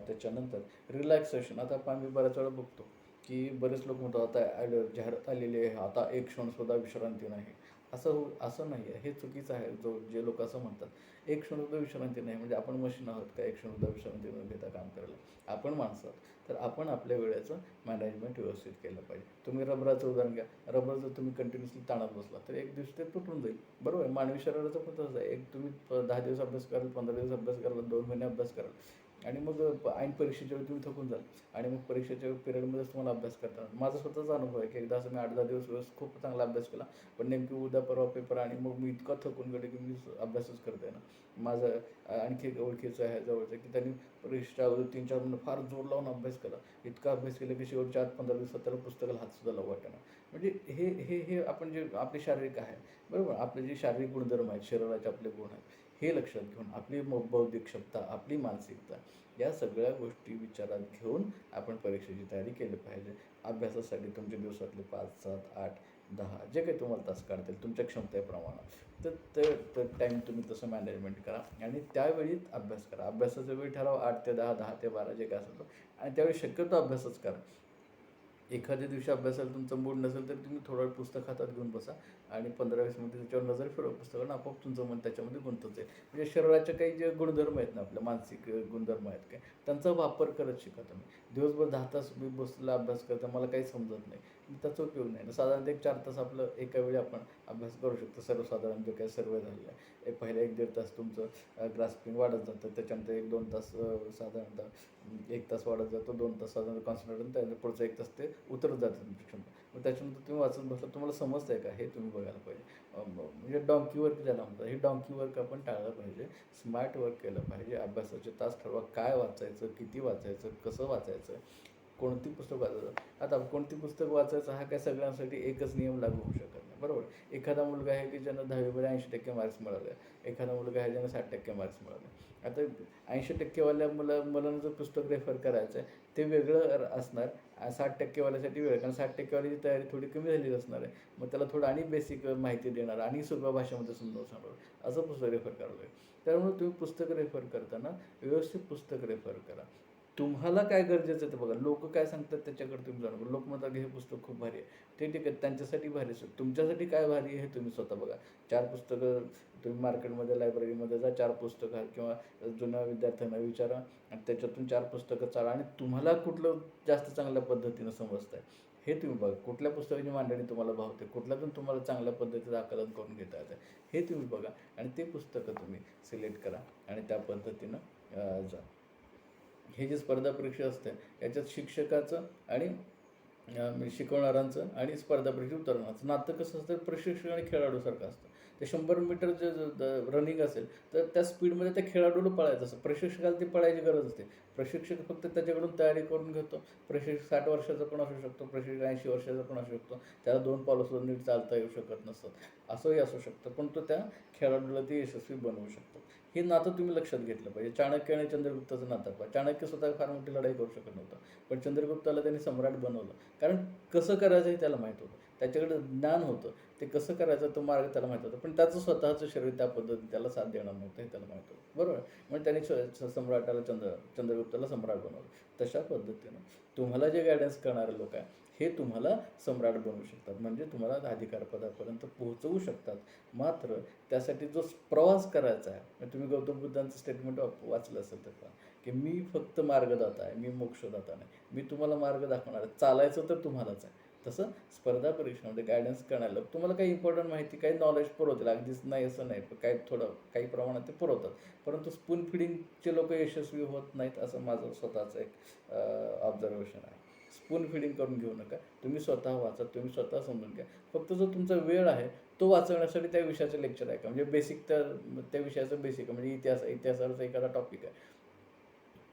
त्याच्यानंतर रिलॅक्सेशन. आता आम्ही बऱ्याच वेळा बघतो की बरेच लोक म्हणतात आता जाहिरात आलेली आहे, आता एक क्षणसुद्धा विश्रांती नाही. असं नाही आहे, हे चुकीचं आहे. जे लोक असं म्हणतात, एक क्षणसुद्धा विश्रांती नाही म्हणजे आपण मशीन आहोत का एक क्षणसुद्धा विश्रांती न घेता काम करायला. आपण माणसं आहोत तर आपण आपल्या वेळेचं मॅनेजमेंट व्यवस्थित केलं पाहिजे. तुम्ही रबराचं उदाहरण घ्या. रबर जर तुम्ही कंटिन्युअसली ताणत बसला तर एक दिवस ते तुटून जाईल. बरोबर आहे. मानवी शरीराचं पण तसंच आहे. एक तुम्ही 10 दिवस अभ्यास कराल, 15 दिवस अभ्यास कराल, 2 महिने अभ्यास कराल आणि मग ऐन परीक्षेच्या वेळी तुम्ही थकून जाल आणि मग परीक्षेच्या पिरियडमध्येच तुम्हाला अभ्यास करता. माझा स्वतःचा अनुभव आहे की एकदा असं मी 8-10 दिवस खूप चांगला अभ्यास केला, पण नेमकी उद्या परवा पेपर आणि मग मी इतका थकून गेलो की मी अभ्यासच करते ना. माझं आणखी एक ओळखीचं आहे जवळचं की त्यांनी परीक्षेच्या अगोदर 3-4 महिने फार जोर लावून अभ्यास केला. इतका अभ्यास केला की शेवटच्या 8-15 दिवसात त्याला पुस्तकाला हातसुद्धा लावू वाटेना. म्हणजे हे हे हे आपण जे आपली शारीरिक आहे, बरोबर, आपले जे शारीरिक गुणधर्म आहेत, शरीराचे आपले गुण आहेत, हे लक्षात घेऊन आपली बौद्धिक क्षमता, आपली मानसिकता या सगळ्या गोष्टी विचारात घेऊन आपण परीक्षेची तयारी केली पाहिजे. अभ्यासासाठी तुमच्या दिवसातले 5, 7, 8, 10 जे काही तुम्हाला तास काढतील तुमच्या क्षमतेप्रमाणे तर टाईम तुम्ही तसं मॅनेजमेंट करा आणि त्यावेळी अभ्यास करा. अभ्यासाचा वेळ ठरावा 8 ते 10, 10 ते 12 जे काय असेल आणि त्यावेळी शक्यतो अभ्यासच करा. एखाद्या दिवशी अभ्यासाला तुमचा मूड नसेल तर तुम्ही थोडा वेळ पुस्तक हातात घेऊन बसा आणि 15-20 मिनिटं त्याच्यावर नजर फिरवा पुस्तकानं, आपोआप तुमचं मन त्याच्यामध्ये गुंतत जाईल. म्हणजे शरीराचे काही जे गुणधर्म आहेत ना, आपल्या मानसिक गुणधर्म आहेत काय, त्यांचा वापर करत शिका तुम्ही. दिवसभर 10 तास मी बसला अभ्यास करता मला काही समजत नाही, त्याचा उपयोग नाही ना. साधारणतः 1-4 तास आपलं एका वेळी आपण अभ्यास करू शकतो. सर्वसाधारण जो काही सर्वे झालेला आहे, पहिले 1-1.5 तास तुमचं ग्रास्पिंग वाढत जातं, त्याच्यानंतर 1-2 तास साधारणतः 1 तास वाढत जातो, 2 तास साधारण कॉन्सन्ट्रेट, त्यानंतर पुढचं 1 तास ते उतरत जातं तुमची क्षमता. मग त्याच्यानंतर तुम्ही वाचत बसला तुम्हाला समजतं आहे का, हे तुम्ही बघायला पाहिजे. म्हणजे डॉंकी वर्क ज्याला म्हणतात, हे डॉंकी वर्क आपण टाळलं पाहिजे. स्मार्ट वर्क केलं पाहिजे. अभ्यासाचे तास ठरवा, काय वाचायचं, किती वाचायचं, कसं वाचायचं, कोणती पुस्तक वाचायचं. आता कोणती पुस्तक वाचायचं हा काय सगळ्यांसाठी एकच नियम लागू होऊ शकत नाही, बरोबर. एखादा मुलगा आहे की ज्यानं 10वीमध्ये 80% मार्क्स मिळाले, एखादा मुलगा आहे ज्यानं 60% मार्क्स मिळाले. आता 80%वाल्या मुलांना जर पुस्तक रेफर करायचं आहे ते वेगळं असणार, 60%वाल्यासाठी वेगळं, कारण 60%वाल्याची तयारी थोडी कमी झालेली असणार आहे. मग त्याला थोडं आणि बेसिक माहिती देणार आणि सोप्या भाषेमध्ये समजावून सांगणार असं पुस्तक रेफर करावं लागेल. त्यामुळे तुम्ही पुस्तक रेफर करताना व्यवस्थित पुस्तक रेफर करा. तुम्हाला काय गरजेचं आहे ते बघा. लोक काय सांगतात त्याच्याकडे तुम्ही जाणं. लोक म्हणतात हे पुस्तक खूप भारी आहे, ते ठीक आहे, त्यांच्यासाठी भारी आहे. तुमच्यासाठी काय भारी आहे हे तुम्ही स्वतः बघा. 4 पुस्तकं तुम्ही मार्केटमध्ये लायब्ररीमध्ये जा, 4 पुस्तकं किंवा जुन्या विद्यार्थ्यांना विचारा आणि त्याच्यातून 4 पुस्तकं चाळा आणि तुम्हाला कुठलं जास्त चांगल्या पद्धतीनं समजतं आहे हे तुम्ही बघा. कुठल्या पुस्तकाची मांडणी तुम्हाला भावते, कुठल्यातून तुम्हाला चांगल्या पद्धतीचं आकलन करून घेता येतं हे तुम्ही बघा आणि ते पुस्तकं तुम्ही सिलेक्ट करा आणि त्या पद्धतीनं जा. हे जे स्पर्धा परीक्षा असते याच्यात शिक्षकाचं आणि शिकवणाऱ्यांचं आणि स्पर्धा परीक्षेत उतरणाऱ्यांचं नातं कसं असतं, प्रशिक्षक आणि खेळाडूसारखं असतं. ते 100 मीटर जे रनिंग असेल तर त्या स्पीडमध्ये त्या खेळाडूला पळायचं असतं. प्रशिक्षकाला ती पळायची गरज असते. प्रशिक्षक फक्त त्याच्याकडून तयारी करून घेतो. प्रशिक्षक 60 वर्षाचा पण असू शकतो, प्रशिक्षक 80 वर्षाचा पण असू शकतो. त्याला 2 पावलं नीट चालता येऊ शकत नसतात. असंही असू शकतं, पण तो त्या खेळाडूला ते यशस्वी बनवू शकतो. हे नातं तुम्ही लक्षात घेतलं पाहिजे. चाणक्य आणि चंद्रगुप्ताचं नातं पहा. चाणक्य स्वतः फार मोठी लढाई करू शकत नव्हता, पण चंद्रगुप्ताला त्यांनी सम्राट बनवलं. कारण कसं करायचं हे त्याला माहीत होतं. त्याच्याकडे ज्ञान होतं. ते कसं करायचं तो मार्ग त्याला माहीत होता. पण त्याचं स्वतःचं शरीर त्या पद्धतीने त्याला साथ देणार नव्हतं हे त्याला माहीत होतं. बरोबर. मग त्यांनी सम्राटाला चंद्रगुप्ताला सम्राट बनवलं. तशा पद्धतीनं तुम्हाला जे गायडन्स करणारे लोक आहे हे तुम्हाला सम्राट बनवू शकतात. म्हणजे तुम्हाला अधिकारपदापर्यंत पोहोचवू शकतात. मात्र त्यासाठी जो प्रवास करायचा आहे, म्हणजे तुम्ही गौतम बुद्धांचं स्टेटमेंट वाचलं असेल तर पहा, की मी फक्त मार्गदाता आहे, मी मोक्षदाता नाही. मी तुम्हाला मार्ग दाखवणार आहे. चालायचं तर तुम्हालाच आहे. तसं स्पर्धा परीक्षेमध्ये गायडन्स करण्याला तुम्हाला काही इम्पॉर्टंट माहिती, काही नॉलेज पुरवतील. अगदीच नाही असं नाही, पण काही थोडं काही प्रमाणात ते पुरवतात. परंतु स्पून फिडिंगचे लोक यशस्वी होत नाहीत, असं माझं स्वतःचं एक ऑब्झर्वेशन आहे. स्पून फिडिंग करून घेऊ नका. तुम्ही स्वतः वाचा, तुम्ही स्वतः समजून घ्या. फक्त जो तुमचा वेळ आहे तो वाचवण्यासाठी त्या विषयाचं लेक्चर आहे का, म्हणजे बेसिक त्या विषयाचं बेसिक म्हणजे इतिहासाचा एखादा टॉपिक आहे,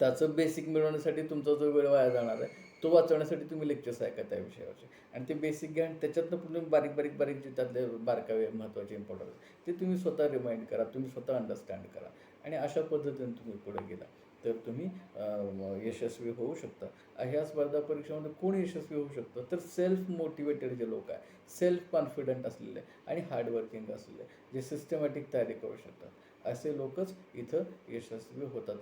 त्याचं बेसिक मिळवण्यासाठी तुमचा जो वेळ वाया जाणार आहे तो वाचवण्यासाठी तुम्ही लेक्चर्स ऐका त्या विषयावरचे. आणि ते बेसिक घ्या आणि त्याच्यातनं तुम्ही बारीक जे त्यातले बारकावे महत्त्वाचे इम्पॉर्टंट ते तुम्ही स्वतः रिमाइंड करा, तुम्ही स्वतः अंडरस्टँड करा. आणि अशा पद्धतीने तुम्ही पुढे गेला तर तुम्ही यशस्वी होऊ शकता. ह्या स्पर्धा परीक्षेमध्ये कोण यशस्वी होऊ शकतं, तर सेल्फ मोटिवेटेड जे लोक आहे, सेल्फ कॉन्फिडंट असलेले आणि हार्डवर्किंग असलेले, जे सिस्टमॅटिक तयारी करू शकतात, असे लोकच इथं यशस्वी होतात.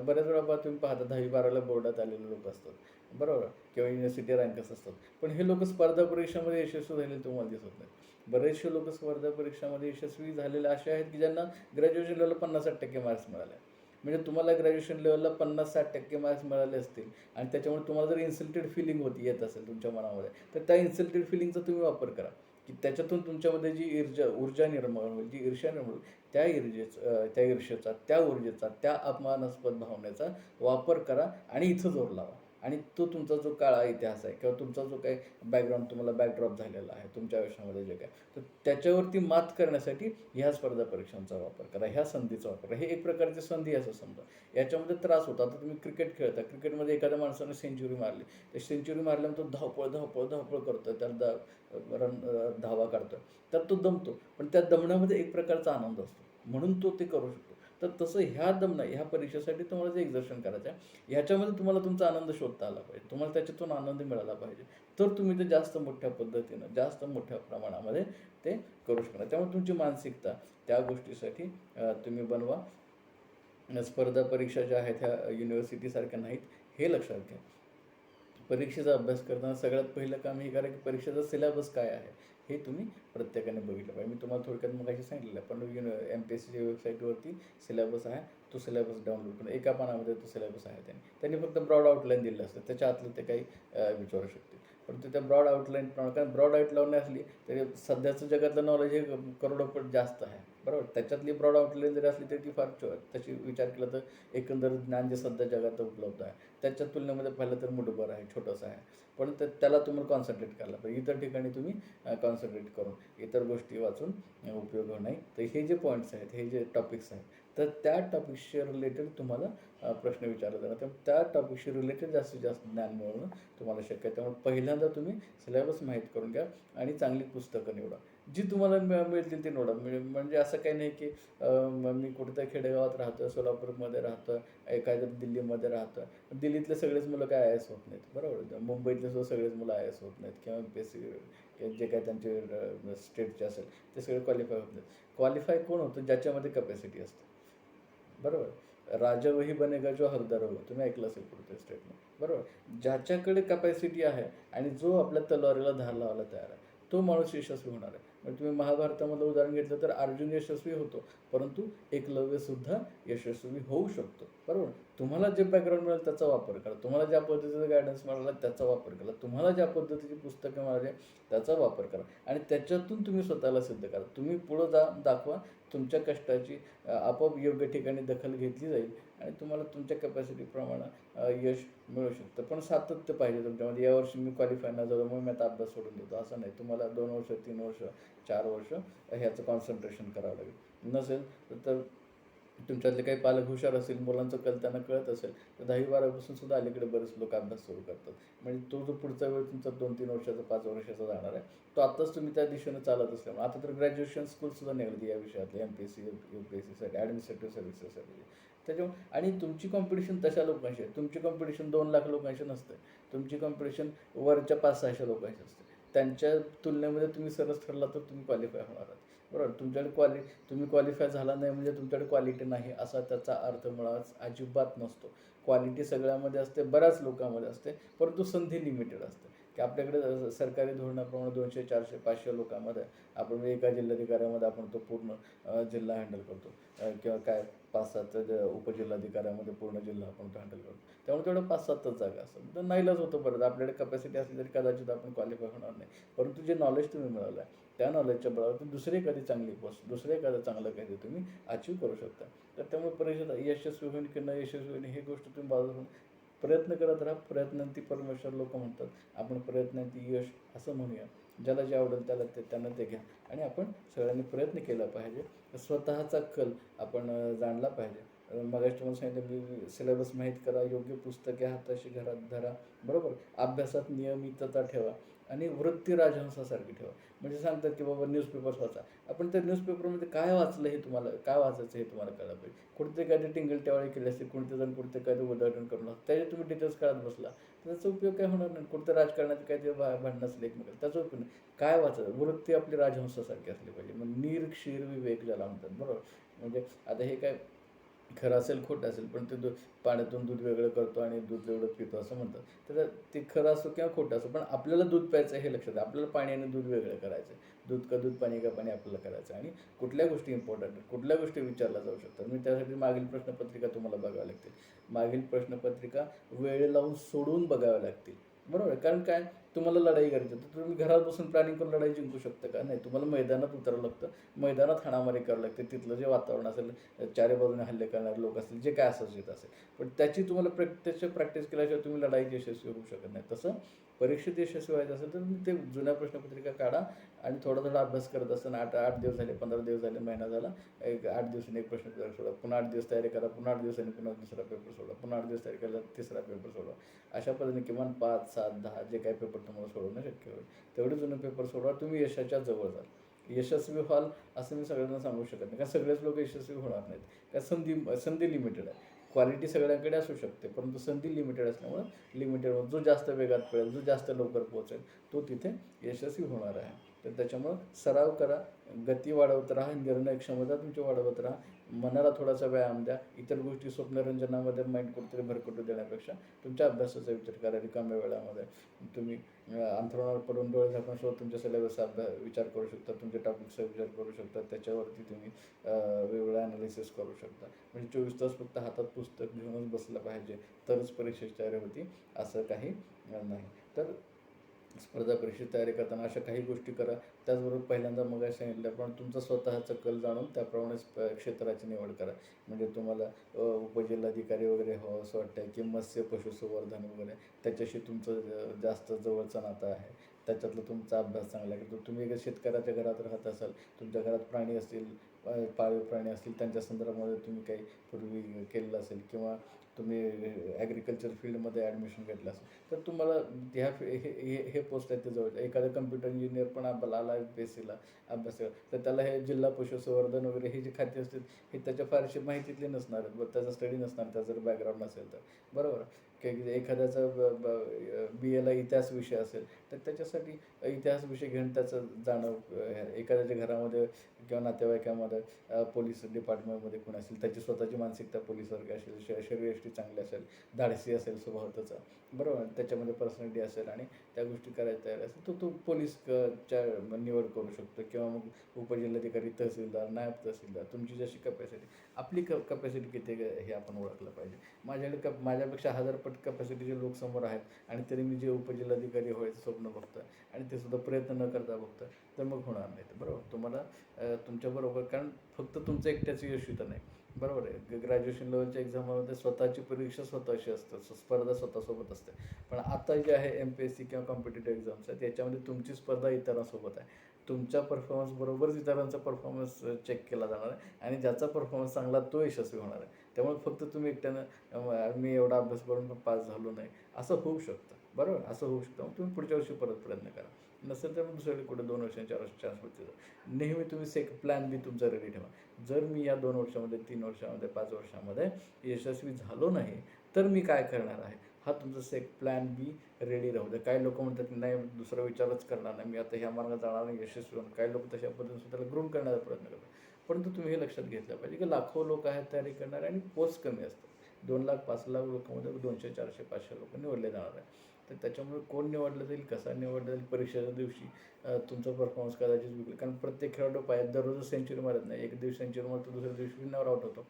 बऱ्याच वेळा तुम्ही पाहता 10वी-12वीला बोर्डात आलेले लोक असतात, बरोबर, किंवा युनिव्हर्सिटी रँकर्स असतात, पण हे लोक स्पर्धा परीक्षामध्ये यशस्वी झालेले तुम्हाला दिसत नाही. बरेचसे लोक स्पर्धा परीक्षामध्ये यशस्वी झालेले असे आहेत की ज्यांना ग्रॅज्युएशन लेवलला 50-60% मार्क्स मिळाले. म्हणजे तुम्हाला ग्रॅज्युएशन लेवलला 50-60% मार्क्स मिळाले असतील आणि त्याच्यामुळे तुम्हाला जर इन्सल्टेड फिलिंग येत असेल तुमच्या मनामध्ये, तर त्या इन्सल्टेड फिलिंगचा तुम्ही वापर करा, की त्याच्यातून तुमच्यामध्ये जी ऊर्जा निर्माण होईल, जी ईर्ष्या निर्माण होईल, त्या ईर्ष्येचा, त्या ऊर्जेचा, त्या अपमानास्पद भावनेचा वापर करा आणि इथं जोर लावा. आणि तो तुमचा जो काळा इतिहास आहे किंवा तुमचा जो काही बॅकग्राऊंड तुम्हाला बॅकड्रॉप झालेला आहे तुमच्या आयुष्यामध्ये जे काय, तर त्याच्यावरती मात करण्यासाठी ह्या स्पर्धा परीक्षांचा वापर करा, ह्या संधीचा वापर करा. हे एक प्रकारची संधी असं समजा. याच्यामध्ये त्रास होता. आता तुम्ही क्रिकेट खेळता, क्रिकेटमध्ये एखाद्या माणसाने सेंचुरी मारली, ते सेंचुरी मारल्यानंतर धावपळ करतोय, त्याला धावा काढतोय, तर तो दमतो. पण त्या दमण्यामध्ये एक प्रकारचा आनंद असतो, म्हणून तो ते करू शकतो. तर तसं ह्या परीक्षेसाठी तुम्हाला जे एक्झर्शन करायचं आहे, ह्याच्यामध्ये तुम्हाला तुमचा आनंद शोधता आला पाहिजे, तुम्हाला त्याच्यातून आनंद मिळाला पाहिजे, तर तुम्ही ते जास्त मोठ्या पद्धतीनं, जास्त मोठ्या प्रमाणामध्ये ते करू शकणार. त्यामुळे तुमची मानसिकता त्या गोष्टीसाठी तुम्ही बनवा. स्पर्धा परीक्षा ज्या आहेत ह्या युनिव्हर्सिटीसारख्या नाहीत, हे लक्षात घ्या. परीक्षेचा अभ्यास करताना सगळ्यात पहिलं काम हे करा की परीक्षेचा सिलेबस काय आहे हे तुम्ही प्रत्येकाने बघितलं पाहिजे. मी तुम्हाला थोडक्यात मगाशी सांगितलेलं आहे, पण MPSCच्या वेबसाईटवरती सिलेबस आहे, तो सिलेबस डाउनलोड करून एका पानामध्ये तो सिलेबस आहे. त्यांनी फक्त ब्रॉड आउटलाईन दिलं असतं, त्याच्या आतलं ते काही विचारू शकतील. परंतु त्या ब्रॉड आउटलाईन, कारण ब्रॉड आउटलाईन असली तरी सध्याचं जगातलं नॉलेज हे करोडोपट जास्त आहे, बरोबर. त्याच्यातली ब्रॉड आउटलाईन जरी असली तरी ती फार त्याची विचार केला तर एकंदर ज्ञान जे सध्या जगात उपलब्ध आहे त्याच्या तुलनेमध्ये पाहिलं तर मुठभर आहे, छोटंसं आहे. पण त्याला तुम्हाला कॉन्सन्ट्रेट करायला पाहिजे. इतर ठिकाणी तुम्ही कॉन्सन्ट्रेट करून इतर गोष्टी वाचून उपयोग नाही. तर हे जे पॉईंट्स आहेत, हे जे टॉपिक्स आहेत, तर त्या टॉपिक्सशी रिलेटेड तुम्हाला प्रश्न विचारले जाणार. त्यामुळे त्या टॉपिकशी रिलेटेड जास्तीत जास्त ज्ञान मिळवणं तुम्हाला शक्य आहे. त्यामुळे पहिल्यांदा तुम्ही सिलेबस माहीत करून घ्या आणि चांगली पुस्तकं निवडा, जी तुम्हाला मिळतील ती निवडा. म्हणजे असं काही नाही की मी कुठेतरी खेडेगावात राहतो, सोलापूरमध्ये राहतं, एखाद्या दिल्लीमध्ये राहतं, दिल्लीतले सगळेच मुलं काय IAS होत नाहीत, बरोबर. मुंबईतले सुद्धा सगळेच मुलं IAS होत नाहीत किंवा MPSC जे काय त्यांचे स्टेटचे असेल ते सगळे क्वालिफाय होत नाहीत. क्वालिफाय कोण होतं, ज्याच्यामध्ये कपॅसिटी असते, बरोबर. राजा वही बनेगा जो हकदार होगा, तुम्ही ऐकलं असेल पुढचं स्टेटमेंट, बरोबर. ज्याच्याकडे कपॅसिटी आहे आणि जो आपल्या तलवारीला धार लावायला तयार आहे तो माणूस यशस्वी होणार आहे. म्हणजे तुम्ही महाभारतामधलं उदाहरण घेतलं तर अर्जुन यशस्वी होतो, परंतु एकलव्यसुद्धा यशस्वी होऊ शकतो, बरोबर. तुम्हाला जे बॅकग्राऊंड मिळेल त्याचा वापर करा, तुम्हाला ज्या पद्धतीचा गायडन्स मिळाला त्याचा वापर करा, तुम्हाला ज्या पद्धतीची पुस्तकं मिळाली त्याचा वापर करा आणि त्याच्यातून तुम्ही स्वतःला सिद्ध करा. तुम्ही पुढं दाखवा, तुमच्या कष्टाची आपोआप योग्य ठिकाणी दखल घेतली जाईल आणि तुम्हाला तुमच्या कॅपॅसिटीप्रमाणे यश मिळू शकतं. पण सातत्य पाहिजे तुमच्यामध्ये. यावर्षी मी क्वालिफाय न झालो मग मी आता अभ्यास सोडून देतो असं नाही. तुम्हाला 2 वर्ष, 3 वर्ष, 4 वर्ष ह्याचं कॉन्सन्ट्रेशन करावं लागेल. नसेल तर तुमच्यातले काही पालक हुशार असेल, मुलांचं कल त्यांना कळत असेल, तर 10वी-12वीपासून सुद्धा अलीकडे बरेच लोक अभ्यास सुरू करतात. म्हणजे तो जो पुढचा वेळ तुमचा 2-3 वर्षाचा, 5 वर्षाचा जाणार आहे, तो आत्ताच तुम्ही त्या दिशेनं चालत असल्यामुळे आता तर ग्रॅज्युएशन स्कूलसुद्धा निघाली या विषयातले, MPSC, UPSCसाठी, ॲडमिनिस्ट्रेटिव्ह सर्व्हिसेससाठी. त्याच्यामुळे आणि तुमची कॉम्पिटिशन तशा लोकांशी आहे. तुमची कॉम्पिटिशन 2 लाख लोकांशी नसते. तुमची कॉम्पिटिशन वरच्या 500-600 लोकांशी असते. त्यांच्या तुलनेमध्ये तुम्ही सरस ठरला तर तुम्ही क्वालिफाय होणार आहात. बरोबर. तुमच्याकडे तुम्ही क्वालिफाय झाला नाही म्हणजे तुमच्याकडे क्वालिटी नाही असा त्याचा अर्थ मुळात अजिबात नसतो. क्वालिटी सगळ्यामध्ये असते, बऱ्याच लोकांमध्ये असते, परंतु संधी लिमिटेड असते. की आपल्याकडे सरकारी धोरणाप्रमाणे 200, 400, 500 लोकांमध्ये आपण एका जिल्हाधिकाऱ्यामध्ये आपण तो पूर्ण जिल्हा हँडल करतो. किंवा काय 5-7 उपजिल्हाधिकाऱ्यामध्ये पूर्ण जिल्हा आपण तो हँडल करतो. त्यामुळे तेवढं 5-7च जागा असतात. तर नाईलाज होतं परत. आपल्याकडे कॅपॅसिटी असली तरी कदाचित आपण क्वालिफाय होणार नाही. परंतु जे नॉलेज तुम्ही मिळवलं आहे त्या नॉलेजच्या बळावर दुसरी एखादी चांगली पोस्ट, दुसरं एखादं चांगलं काहीतरी तुम्ही अचीव करू शकता. तर त्यामुळे परीक्षेत यशस्वी होईल की न यशस्वी होईल ही गोष्ट तुम्ही बाजूला प्रयत्न करत राहा. प्रयत्नांती परमेश्वर लोक म्हणतात. आपण प्रयत्नांती यश असं म्हणूया. ज्याला जे आवडेल त्याला त्यांना ते घ्या आणि आपण सगळ्यांनी प्रयत्न केला पाहिजे. स्वतःचा कल आपण जाणला पाहिजे. मगाशी तुम्हाला सांगितलं मी सिलेबस माहीत करा, योग्य पुस्तके हाताशी घरात धरा, बरोबर. अभ्यासात नियमितता ठेवा आणि वृत्ती राजहंसासारखी ठेवा. म्हणजे सांगतात की बाबा न्यूजपेपर्स वाचा. आपण त्या न्यूजपेपरमध्ये काय वाचलं हे तुम्हाला काय वाचायचं हे तुम्हाला कळलं पाहिजे. कुठे काय ते टिंगल टवाळी केली असते, कोणते जण कुठे काय ते उदाहरण करून त्याचे तुम्ही डिटेल्स काढत बसला त्याचा उपयोग काय होणार नाही. कुठं राजकारणाचे काय ते भांडणं असले एकमेकाला त्याचा उपयोग नाही. काय वाचायचं वृत्ती आपली राजहंसासारखी असली पाहिजे. मग नीर क्षीर विवेक ज्याला म्हणतात, बरोबर. म्हणजे आता हे काय खरं असेल खोटं असेल पण ते पाण्यातून दूध वेगळं करतो आणि दूध वेगळं पितो असं म्हणतात. तर ते खरं असो किंवा खोटं असो पण आपल्याला दूध प्यायचं हे लक्षात आहे. आपल्याला पाणी आणि दूध वेगळं करायचं आहे. दूध का दूध, पाणी का पाणी आपल्याला करायचं आहे. आणि कुठल्या गोष्टी इम्पॉर्टंट आहेत, कुठल्या गोष्टी विचारल्या जाऊ शकतात. मी त्यासाठी मागील प्रश्नपत्रिका तुम्हाला बघाव्या लागतील. मागील प्रश्नपत्रिका वेळ लावून सोडून बघाव्या लागतील, बरोबर आहे. कारण काय तुम्हाला लढाई करायची तर तुम्ही घरात बसून प्लॅनिंग करून लढाई जिंकू शकता का? नाही. तुम्हाला मैदानात उतरावं लागतं. मैदानात हाणामारी करावं लागते. तिथलं जे वातावरण असेल, चारी बाजूने हल्ले करणारे लोक असतील, जे काय असंच असेल, पण त्याची तुम्हाला प्रत्यक्ष प्रॅक्टिस केल्याशिवाय तुम्ही लढाईत यशस्वी होऊ शकत नाही. तसं परीक्षेत यशस्वी व्हायचं असेल तर ते जुन्या प्रश्नपत्रिका काढा आणि थोडा थोडा अभ्यास करत असताना 8 दिवस झाले, 15 दिवस झाले, महिना झाला, एक 8 दिवसांनी एक प्रश्नपत्रिका सोडा, पुन्हा 8 दिवस तयारी करा, पुन्हा 8 दिवसांनी पुन्हा दुसरा पेपर सोडा, पुन्हा 8 दिवस तयारी केला, तिसरा पेपर सोडा. अशा पद्धतीने किमान 5, 7, 10 जे काही पेपर तुम्हाला सोडवणं शक्य होईल तेवढे जुने पेपर सोडवा. तुम्ही यशाच्या जवळ जाल. यशस्वी व्हाल असं मी सगळ्यांना सांगू शकत नाही, कारण सगळेच लोक यशस्वी होणार नाहीत. कारण संधी लिमिटेड आहे. क्वालिटी सगळ्यांकडे असू शकते परंतु संधी लिमिटेड असल्यामुळं लिमिटेड जो जास्त वेगात पळेल, जो जास्त लवकर पोहोचेल तो तिथे यशस्वी होणार आहे. तर त्याच्यामुळं सराव करा, गती वाढवत राहा, निर्णय क्षमता तुमची वाढवत राहा, मनाला थोडासा व्यायाम द्या. इतर गोष्टी स्वप्नरंजनामध्ये माइंड कुठेतरी भरकटू देण्यापेक्षा तुमच्या अभ्यासाचा विचार करा. रिकाम्या वेळामध्ये तुम्ही अंथरुणावर पडून डोळे झाकून सुद्धा तुमच्या सिलेबसचा विचार करू शकता, तुमच्या टॉपिकचा विचार करू शकता, त्याच्यावरती तुम्ही वेगवेगळं ॲनालिसिस करू शकता. म्हणजे 24 तास फक्त हातात पुस्तक घेऊनच बसलं पाहिजे तरच परीक्षेची तयारी होती असं काही नाही. तर स्पर्धा परीक्षेची तयारी करताना अशा काही गोष्टी करा. त्याचबरोबर पहिल्यांदा मगाशी सांगितलं पण तुमचा स्वतःचा कल जाणून त्याप्रमाणे क्षेत्राची निवड करा. म्हणजे तुम्हाला उपजिल्हाधिकारी वगैरे हो असं वाटतं की मत्स्य पशुसंवर्धन वगैरे त्याच्याशी तुमचं जास्त जवळचं नातं आहे. त्याच्यातलं तुमचा अभ्यास चांगला आहे की तुम्ही एका शेतकऱ्याच्या घरात राहत असाल, तुमच्या घरात प्राणी असतील, पाळीव प्राणी असतील, त्यांच्या संदर्भामध्ये तुम्ही काही पूर्वी केलेलं असेल किंवा तुम्ही ॲग्रिकल्चर फील्डमध्ये ॲडमिशन घेतलं असेल तर तुम्हाला हे पोस्ट आहे ते जवळ. एखादा कम्प्युटर इंजिनियर पण आला UPSCला अभ्यास तर त्याला हे जिल्हा पशुसंवर्धन वगैरे हे जे खाते असतील हे त्याच्या फारशी माहितीतले नसणार, त्याचा स्टडी नसणार, त्याचा जर बॅकग्राऊंड नसेल तर, बरोबर. की एखाद्याचा BAला इतिहास विषय असेल तर त्याच्यासाठी इतिहास विषय घेऊन त्याचं जाणं, एखाद्याच्या घरामध्ये किंवा नातेवाईकामध्ये पोलीस डिपार्टमेंटमध्ये कोण असेल त्याची स्वतःची मानसिकता पोलीससारखी असेल, शरीर गोष्टी चांगल्या असेल, धाडसी असेल स्वभाव त्याचा, बरोबर, त्याच्यामध्ये पर्सनॅलिटी असेल आणि त्या गोष्टी करायला तयार असेल, तर तो पोलीस च्या निवड करू शकतो किंवा मग उपजिल्हाधिकारी, तहसीलदार, नायब तहसीलदार, तुमची जशी कपॅसिटी, आपली कपॅसिटी किती आहे हे आपण ओळखलं पाहिजे. माझ्याकडे माझ्यापेक्षा 1000 पट कपॅसिटीचे लोक समोर आहेत आणि तरी मी जे उपजिल्हाधिकारी व्हायचं स्वप्न बघतोय आणि ते सुद्धा प्रयत्न न करता बघतोय, तर मग होणार नाही. बरोबर, तुम्हाला तुमच्याबरोबर, कारण फक्त तुमचं एकट्याचं यश इथं नाही, बरोबर आहे. ग्रॅज्युएशन लेवलच्या एक्झाममध्ये स्वतःची परीक्षा स्वतःची असते, स्पर्धा स्वतःसोबत असते. पण आता जे आहे MPSC किंवा कॉम्पिटेटिव्ह एक्झाम्स आहेत, याच्यामध्ये तुमची स्पर्धा इतरांसोबत आहे. तुमच्या परफॉर्मन्स बरोबरच इतरांचा परफॉर्मन्स चेक केला जाणार आहे आणि ज्याचा परफॉर्मन्स चांगला तो यशस्वी होणार आहे. त्यामुळे फक्त तुम्ही एकट्यानं मी एवढा अभ्यास करून पण पास झालो नाही असं होऊ शकतं, बरोबर, असं होऊ शकतं. मग तुम्ही पुढच्या वर्षी परत प्रयत्न करा, नसेल तर मग दुसरीकडे कुठे 2 वर्षांनी 4 वर्ष चान्स होते. नेहमी तुम्ही प्लॅन बी तुमचा रेडी ठेवा. जर मी या 2 वर्षामध्ये, 3 वर्षामध्ये, 5 वर्षामध्ये यशस्वी झालो नाही, तर मी काय करणार आहे, हा तुमचा प्लॅन बी रेडी राहू द्या. काही लोक म्हणतात की नाही, दुसरा विचारच करणार नाही, मी आता ह्या मार्गात जाणार नाही, यशस्वी होणार. काही लोक तशा पद्धतीने स्वतःला ग्रूम करण्याचा प्रयत्न करतात. परंतु तुम्ही हे लक्षात घेतलं पाहिजे की लाखो लोक आहेत तयारी करणारे आणि पोस्ट कमी असतात. 2 लाख 5 लाख लोकांमध्ये 200 400 500 लोक निवडले जाणार आहे. तर त्याच्यामुळे कोण निवडलं जाईल, कसा निवडलं जाईल, परीक्षेच्या दिवशी तुमचा परफॉर्मन्स कदाचित बिघडेल. कारण प्रत्येक खेळाडू पाहिजे दररोज सेंचुरी मारत नाही, एक दिवस सेंचुरी मारतो, दुसऱ्या दिवशी विनर आउट होतो.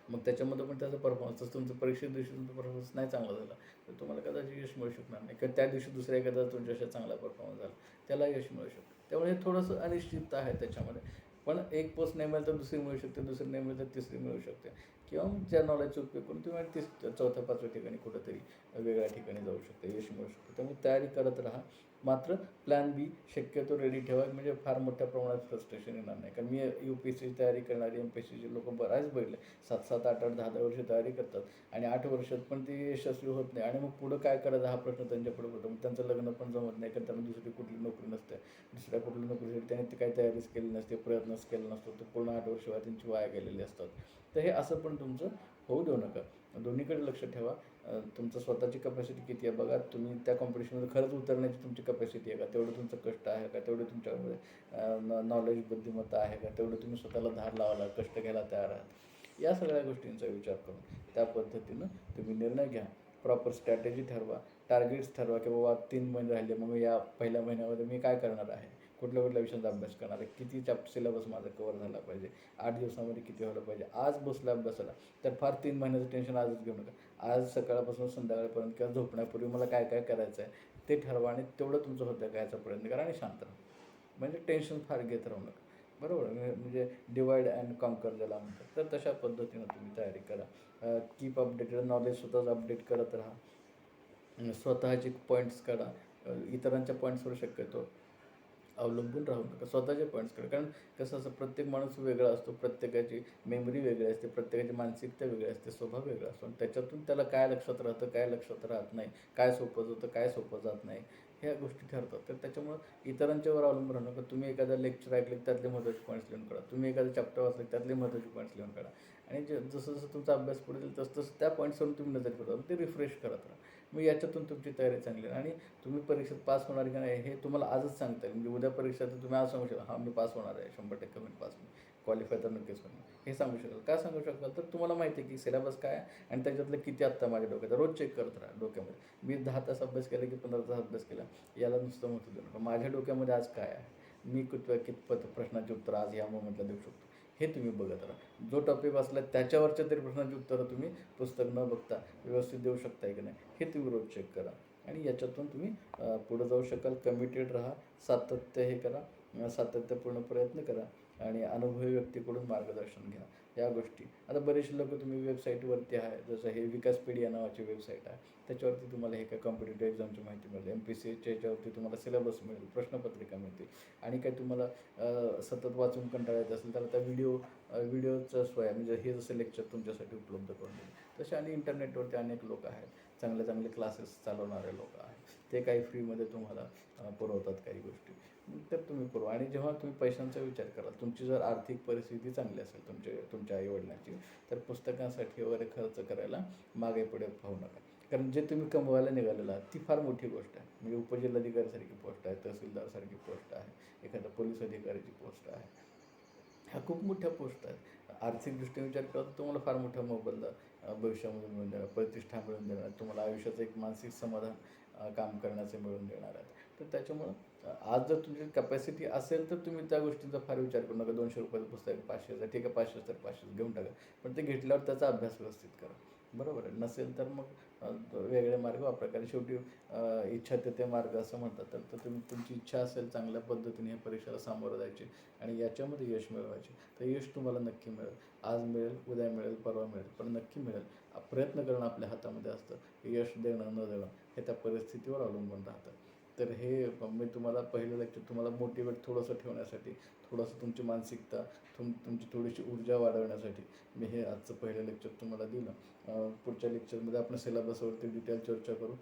मग त्याच्यामध्ये पण त्याचा परफॉर्मन्स, तुमचं परीक्षेच्या दिवशी तुमचा परफॉर्मन्स नाही चांगला झाला तर तुम्हाला कदाचित यश मिळू शकणार नाही, किंवा त्या दिवशी दुसऱ्या एखादा तुमच्याशी चांगला परफॉर्मन्स झाला त्याला यश मिळू शकतं. त्यामुळे हे थोडंसं अनिश्चितता आहे त्याच्यामध्ये. पण एक पोस्ट नाही मिळाली तर दुसरी मिळू शकते, दुसरी नाही मिळाली तर तिसरी मिळू शकते, किंवा मग त्या नॉलेजचा उपयोग करून तुम्ही चौथ्या 5व्या ठिकाणी कुठंतरी वेगळ्या ठिकाणी जाऊ शकते, यश मिळू शकते. त्यामुळे तयारी करत राहा, मात्र प्लॅन बी शक्यतो रेडी ठेवा, म्हणजे फार मोठ्या प्रमाणात फ्रस्ट्रेशन येणार नाही. कारण मी UPSCची तयारी करणारी MPSCची लोक बऱ्याच बघितले, 7-7, 8-8, 10-10 वर्ष तयारी करतात आणि 8 वर्षात पण ते यशस्वी होत नाही आणि मग पुढं काय करायचा हा प्रश्न त्यांच्यापुढे होतो. मग त्यांचं लग्न पण जमत नाही, कारण त्यांना दुसरी कुठली नोकरी नसते, दुसऱ्या कुठली नोकरीसाठी त्यांनी ती काही तयारीच केली नसते, प्रयत्नच केला नसतो, तर पूर्ण 8 वर्ष त्यांची वाया गेलेली असतात. तर हे असं पण तुमचं होऊ देऊ नका. दोन्हीकडे लक्ष ठेवा. तुमचं स्वतःची कपॅसिटी किती आहे बघा, तुम्ही त्या कॉम्पिटिशनमध्ये खरंच उतरण्याची तुमची कपॅसिटी आहे का, तेवढं तुमचं कष्ट आहे का, तेवढं तुमच्यामध्ये नॉलेज, बुद्धिमत्ता आहे का, तेवढं तुम्ही स्वतःला धार लावायला, कष्ट घ्यायला तयार आहात. या सगळ्या गोष्टींचा विचार करून त्या पद्धतीनं तुम्ही निर्णय घ्या. प्रॉपर स्ट्रॅटेजी ठरवा, टार्गेट्स ठरवा की बाबा 3 महिने राहिले, मग या पहिल्या महिन्यामध्ये मी काय करणार आहे, कुठल्या कुठल्या विषयांचा अभ्यास करणार आहे, किती सिलेबस माझा कव्हर झाला पाहिजे, 8 दिवसामध्ये किती व्हायला पाहिजे. आज बसला अभ्यासाला तर फार 3 महिन्याचं टेन्शन आजच घेऊ नका. आज सकाळपासून संध्याकाळपर्यंत किंवा झोपण्यापूर्वी मला काय काय करायचं आहे ते ठरवा आणि तेवढं तुमचं होतं घ्यायचा प्रयत्न करा आणि शांत राहा. म्हणजे टेन्शन फार घेत राहू नका, बरोबर. म्हणजे डिवाइड अँड कॉन्कर ज्याला म्हणतात, तर तशा पद्धतीनं तुम्ही तयारी करा. कीप अपडेटेड, नॉलेज स्वतःच अपडेट करत राहा, स्वतःचे पॉईंट्स काढा, इतरांच्या पॉईंट्सवर शक्यतो अवलंबून राहू नका, स्वतःचे पॉईंट्सकडे. कारण कसं असं प्रत्येक माणूस वेगळा असतो, प्रत्येकाची मेमरी वेगळी असते, प्रत्येकाची मानसिकता वेगळी असते, स्वभाव वेगळा असतो आणि त्याच्यातून त्याला काय लक्षात राहतं, काय लक्षात राहत नाही, काय सोपं जातं, काय सोपं जात नाही, ह्या गोष्टी ठरतात. तर त्याच्यामुळं इतरांच्यावर अवलंबून राहू नका. तुम्ही एखादा लेक्चर ऐकले त्यातले महत्त्वाचे पॉईंट्स लिहून काढा, तुम्ही एखादा चॅप्टर वाचले त्यातले महत्त्वाचे पॉईंट्स लिहून काढा आणि जसं जसं तुमचा अभ्यास पुढे जाईल तसं तसं त्या पॉईंट्सवरून तुम्ही नजर फिरवा, ते रिफ्रेश करत राहा. मग याच्यातून तुमची तयारी चांगली आहे आणि तुम्ही परीक्षेत पास होणार की नाही हे तुम्हाला आजच सांगता येईल. म्हणजे उद्या परीक्षा तर तुम्ही आज सांगू शकाल, हां मी पास होणार आहे, 100% मी पास होणार, क्वालिफाय तर नक्कीच होणार, हे सांगू शकाल. का सांगू शकाल, तर तुम्हाला माहिती आहे की सिलेबस काय आहे आणि त्याच्यातलं किती आत्ता माझ्या डोक्यात, रोज चेक करत राहा डोक्यामध्ये. मी 10 तास अभ्यास केला की 15 तास अभ्यास केला, याला नुसतं महत्त्व देऊ नका. माझ्या डोक्यामध्ये आज काय आहे, मी कितपत प्रश्नाचे उत्तर आज या मोमेंटला देऊ शकतो, हे तुम्ही बघत राहा. जो टॉपिक वाचला त्याच्यावरच्या तरी प्रश्नाची उत्तरं तुम्ही पुस्तक न बघता व्यवस्थित देऊ शकताय की नाही हे तुम्ही रोज चेक करा आणि याच्यातून तुम्ही पुढं जाऊ शकाल. कमिटेड राहा, सातत्य हे करा, सातत्यपूर्ण प्रयत्न करा आणि अनुभवी व्यक्तीकडून मार्गदर्शन घ्या. या गोष्टी आता बरेचसे लोक तुम्ही वेबसाईटवरती आहे, जसं हे विकासपीडिया नावाची वेबसाईट आहे, त्याच्यावरती तुम्हाला हे काय कॉम्पिटेटिव्ह एक्झामची माहिती मिळेल, MPSCच्या याच्यावरती तुम्हाला सिलेबस मिळेल, प्रश्नपत्रिका मिळतील आणि काय तुम्हाला सतत वाचून कंटाळा येत असेल तर आता व्हिडिओचं सोय म्हणजे हे जसं लेक्चर तुमच्यासाठी उपलब्ध करून देईल तसे. आणि इंटरनेटवरती अनेक लोक आहेत, चांगले चांगले क्लासेस चालवणारे लोक आहेत, ते काही फ्रीमध्ये तुम्हाला पुरवतात काही गोष्टी, तर तुम्ही पुरवा. आणि जेव्हा तुम्ही पैशांचा विचार कराल, तुमची जर आर्थिक परिस्थिती चांगली असेल तुमच्या आईवडिलांची, तर पुस्तकांसाठी वगैरे खर्च करायला मागे पुढे पाहू नका. कारण जे तुम्ही कमवायला निघालेलं आहात ती फार मोठी गोष्ट आहे. म्हणजे उपजिल्हाधिकारीसारखी पोस्ट आहे, तहसीलदारसारखी पोस्ट आहे, एखादा पोलीस अधिकाऱ्याची पोस्ट आहे, ह्या खूप मोठ्या पोस्ट आहेत. आर्थिकदृष्ट्या विचार केला तर तुम्हाला फार मोठा मोबदला भविष्यामध्ये मिळून देणार, प्रतिष्ठा मिळवून देणार, तुम्हाला आयुष्याचं एक मानसिक समाधान काम करण्याचं मिळवून देणार आहेत. तर त्याच्यामुळं आज जर तुमची कॅपॅसिटी असेल तर तुम्ही त्या गोष्टींचा फार विचार करू नका. ₹200 पुस्तक आहे, 500चं ठीक आहे, 500 तर 500 घेऊन टाका. पण ते घेतल्यावर त्याचा अभ्यास व्यवस्थित करा. बरोबर आहे. नसेल तर मग वेगळे मार्ग वापरा. कारण शेवटी इच्छा ते मार्ग असं म्हणतात. तर तुम्ही तुमची इच्छा असेल चांगल्या पद्धतीने या परीक्षेला सामोरं जायची आणि याच्यामध्ये यश मिळवायचे, तर यश तुम्हाला नक्की मिळेल. आज मिळेल, उद्या मिळेल, परवा मिळेल, पण नक्की मिळेल. प्रयत्न करणं आपल्या हातामध्ये असतं. यश देणं न देणं हे त्या परिस्थितीवर अवलंबून राहतं. तर हे मी तुम्हाला पहिलं लेक्चर तुम्हाला मोटिवेट थोडंसं ठेवण्यासाठी, थोडंसं तुमची मानसिकता, तुमची थोडीशी ऊर्जा वाढवण्यासाठी मी हे आजचं पहिलं लेक्चर तुम्हाला दिलं. पुढच्या लेक्चरमध्ये आपण सिलेबसवरती डिटेल चर्चा करू.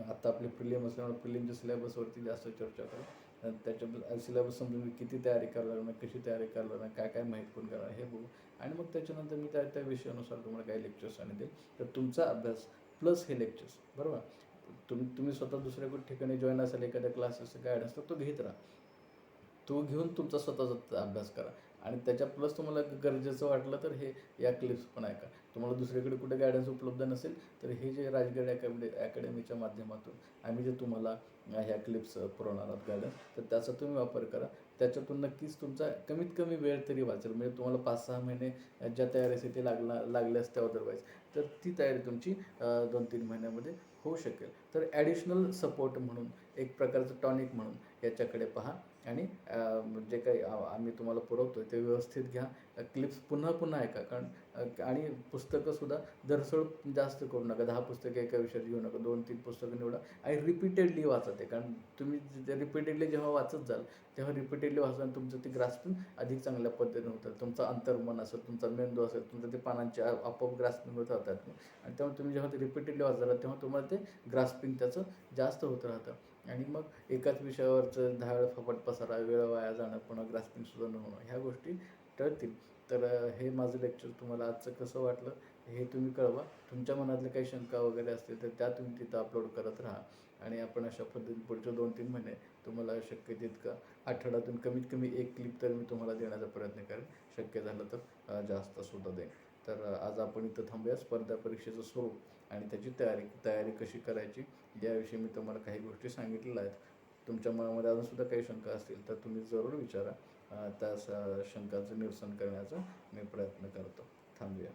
आता आपली प्रिलिम असल्यामुळे प्रिलिमच्या सिलेबसवरती जास्त चर्चा करू. त्याच्याबद्दल सिलेबस समजून किती तयारी करायला लागणार, कशी तयारी करायला लागणार, काय काय माहीत कोण करणार हे बघू. आणि मग त्याच्यानंतर मी त्या विषयानुसार तुम्हाला काही लेक्चर्स आणि देईल. तर तुमचा अभ्यास प्लस हे लेक्चर्स, बरोबर. तुम्ही स्वतः दुसऱ्या ठिकाणी जॉईन असाल एखाद्या क्लासेसचं गायडन्स, तर तो घेत राहा. तो घेऊन तुमचा स्वतःचा अभ्यास करा. आणि त्याच्या प्लस तुम्हाला गरजेचं वाटलं तर हे या क्लिप्स पण ऐका. तुम्हाला दुसरीकडे कुठे गायडन्स उपलब्ध नसेल तर हे जे राजगड अकॅडमीच्या माध्यमातून आम्ही जे तुम्हाला ह्या क्लिप्स पुरवणार आहोत गायडन्स, तर त्याचा तुम्ही वापर करा. त्याच्यातून नक्कीच तुमचा कमीत कमी वेळ तरी वाचेल. म्हणजे तुम्हाला 5-6 महिने ज्या तयारीसाठी लागले असते अदरवाईज, तर ती तयारी तुमची 2-3 महिन्यामध्ये होऊ शकेल. तर ॲडिशनल सपोर्ट म्हणून एक प्रकारचं टॉनिक म्हणून याच्याकडे पहा. आणि जे काही आम्ही तुम्हाला पुरवतो आहे ते व्यवस्थित घ्या. क्लिप्स पुन्हा पुन्हा ऐका. कारण आणि पुस्तकंसुद्धा दरसळ जास्त करू नका. 10 पुस्तकं एका विषयात घेऊ नका. 2-3 पुस्तकं निवडा आणि रिपीटेडली वाचा ते. कारण तुम्ही रिपीटेडली जेव्हा वाचत जाल तेव्हा रिपीटेडली वाचताना तुमचं ते ग्रास्पिंग अधिक चांगल्या पद्धतीने होतं. तुमचं अंतर्मन असेल, तुमचा मेंदू असेल, तुमचं ते पानांचे आपोआप ग्रास्पिंग होत राहतात. आणि त्यामुळे तुम्ही जेव्हा ते रिपीटेडली वाचता तेव्हा तुम्हाला ते ग्रास्पिंग त्याचं जास्त होत राहतं. आणि मग एकाच विषयावरचं 10 वेळा फपाट पसारा, वेळ वाया जाणं, पुन्हा ग्रास्पिंगसुद्धा न होणं, ह्या गोष्टी टळतील. तर हे माझं लेक्चर तुम्हाला आजचं कसं वाटलं हे तुम्ही कळवा. तुमच्या मनातल्या काही शंका वगैरे असतील तर त्या तुम्ही तिथं अपलोड करत राहा. आणि आपण अशा पद्धतीने पुढचे 2-3 महिने तुम्हाला शक्य तितका आठवड्यातून कमीत कमी एक क्लिप तर मी तुम्हाला देण्याचा प्रयत्न करेन. शक्य झालं तर जास्तसुद्धा देईन. तर आज आपण इथं थांबूया. स्पर्धा परीक्षेचं स्वरूप आणि त्याची तयारी कशी करायची याविषयी मी तुम्हाला काही गोष्टी सांगितलेल्या आहेत. तुमच्या मनामध्ये अजूनसुद्धा काही शंका असतील तर तुम्ही जरूर विचारा. त्या शंकांचं निरसन करण्याचा मी प्रयत्न करतो. थांबूया.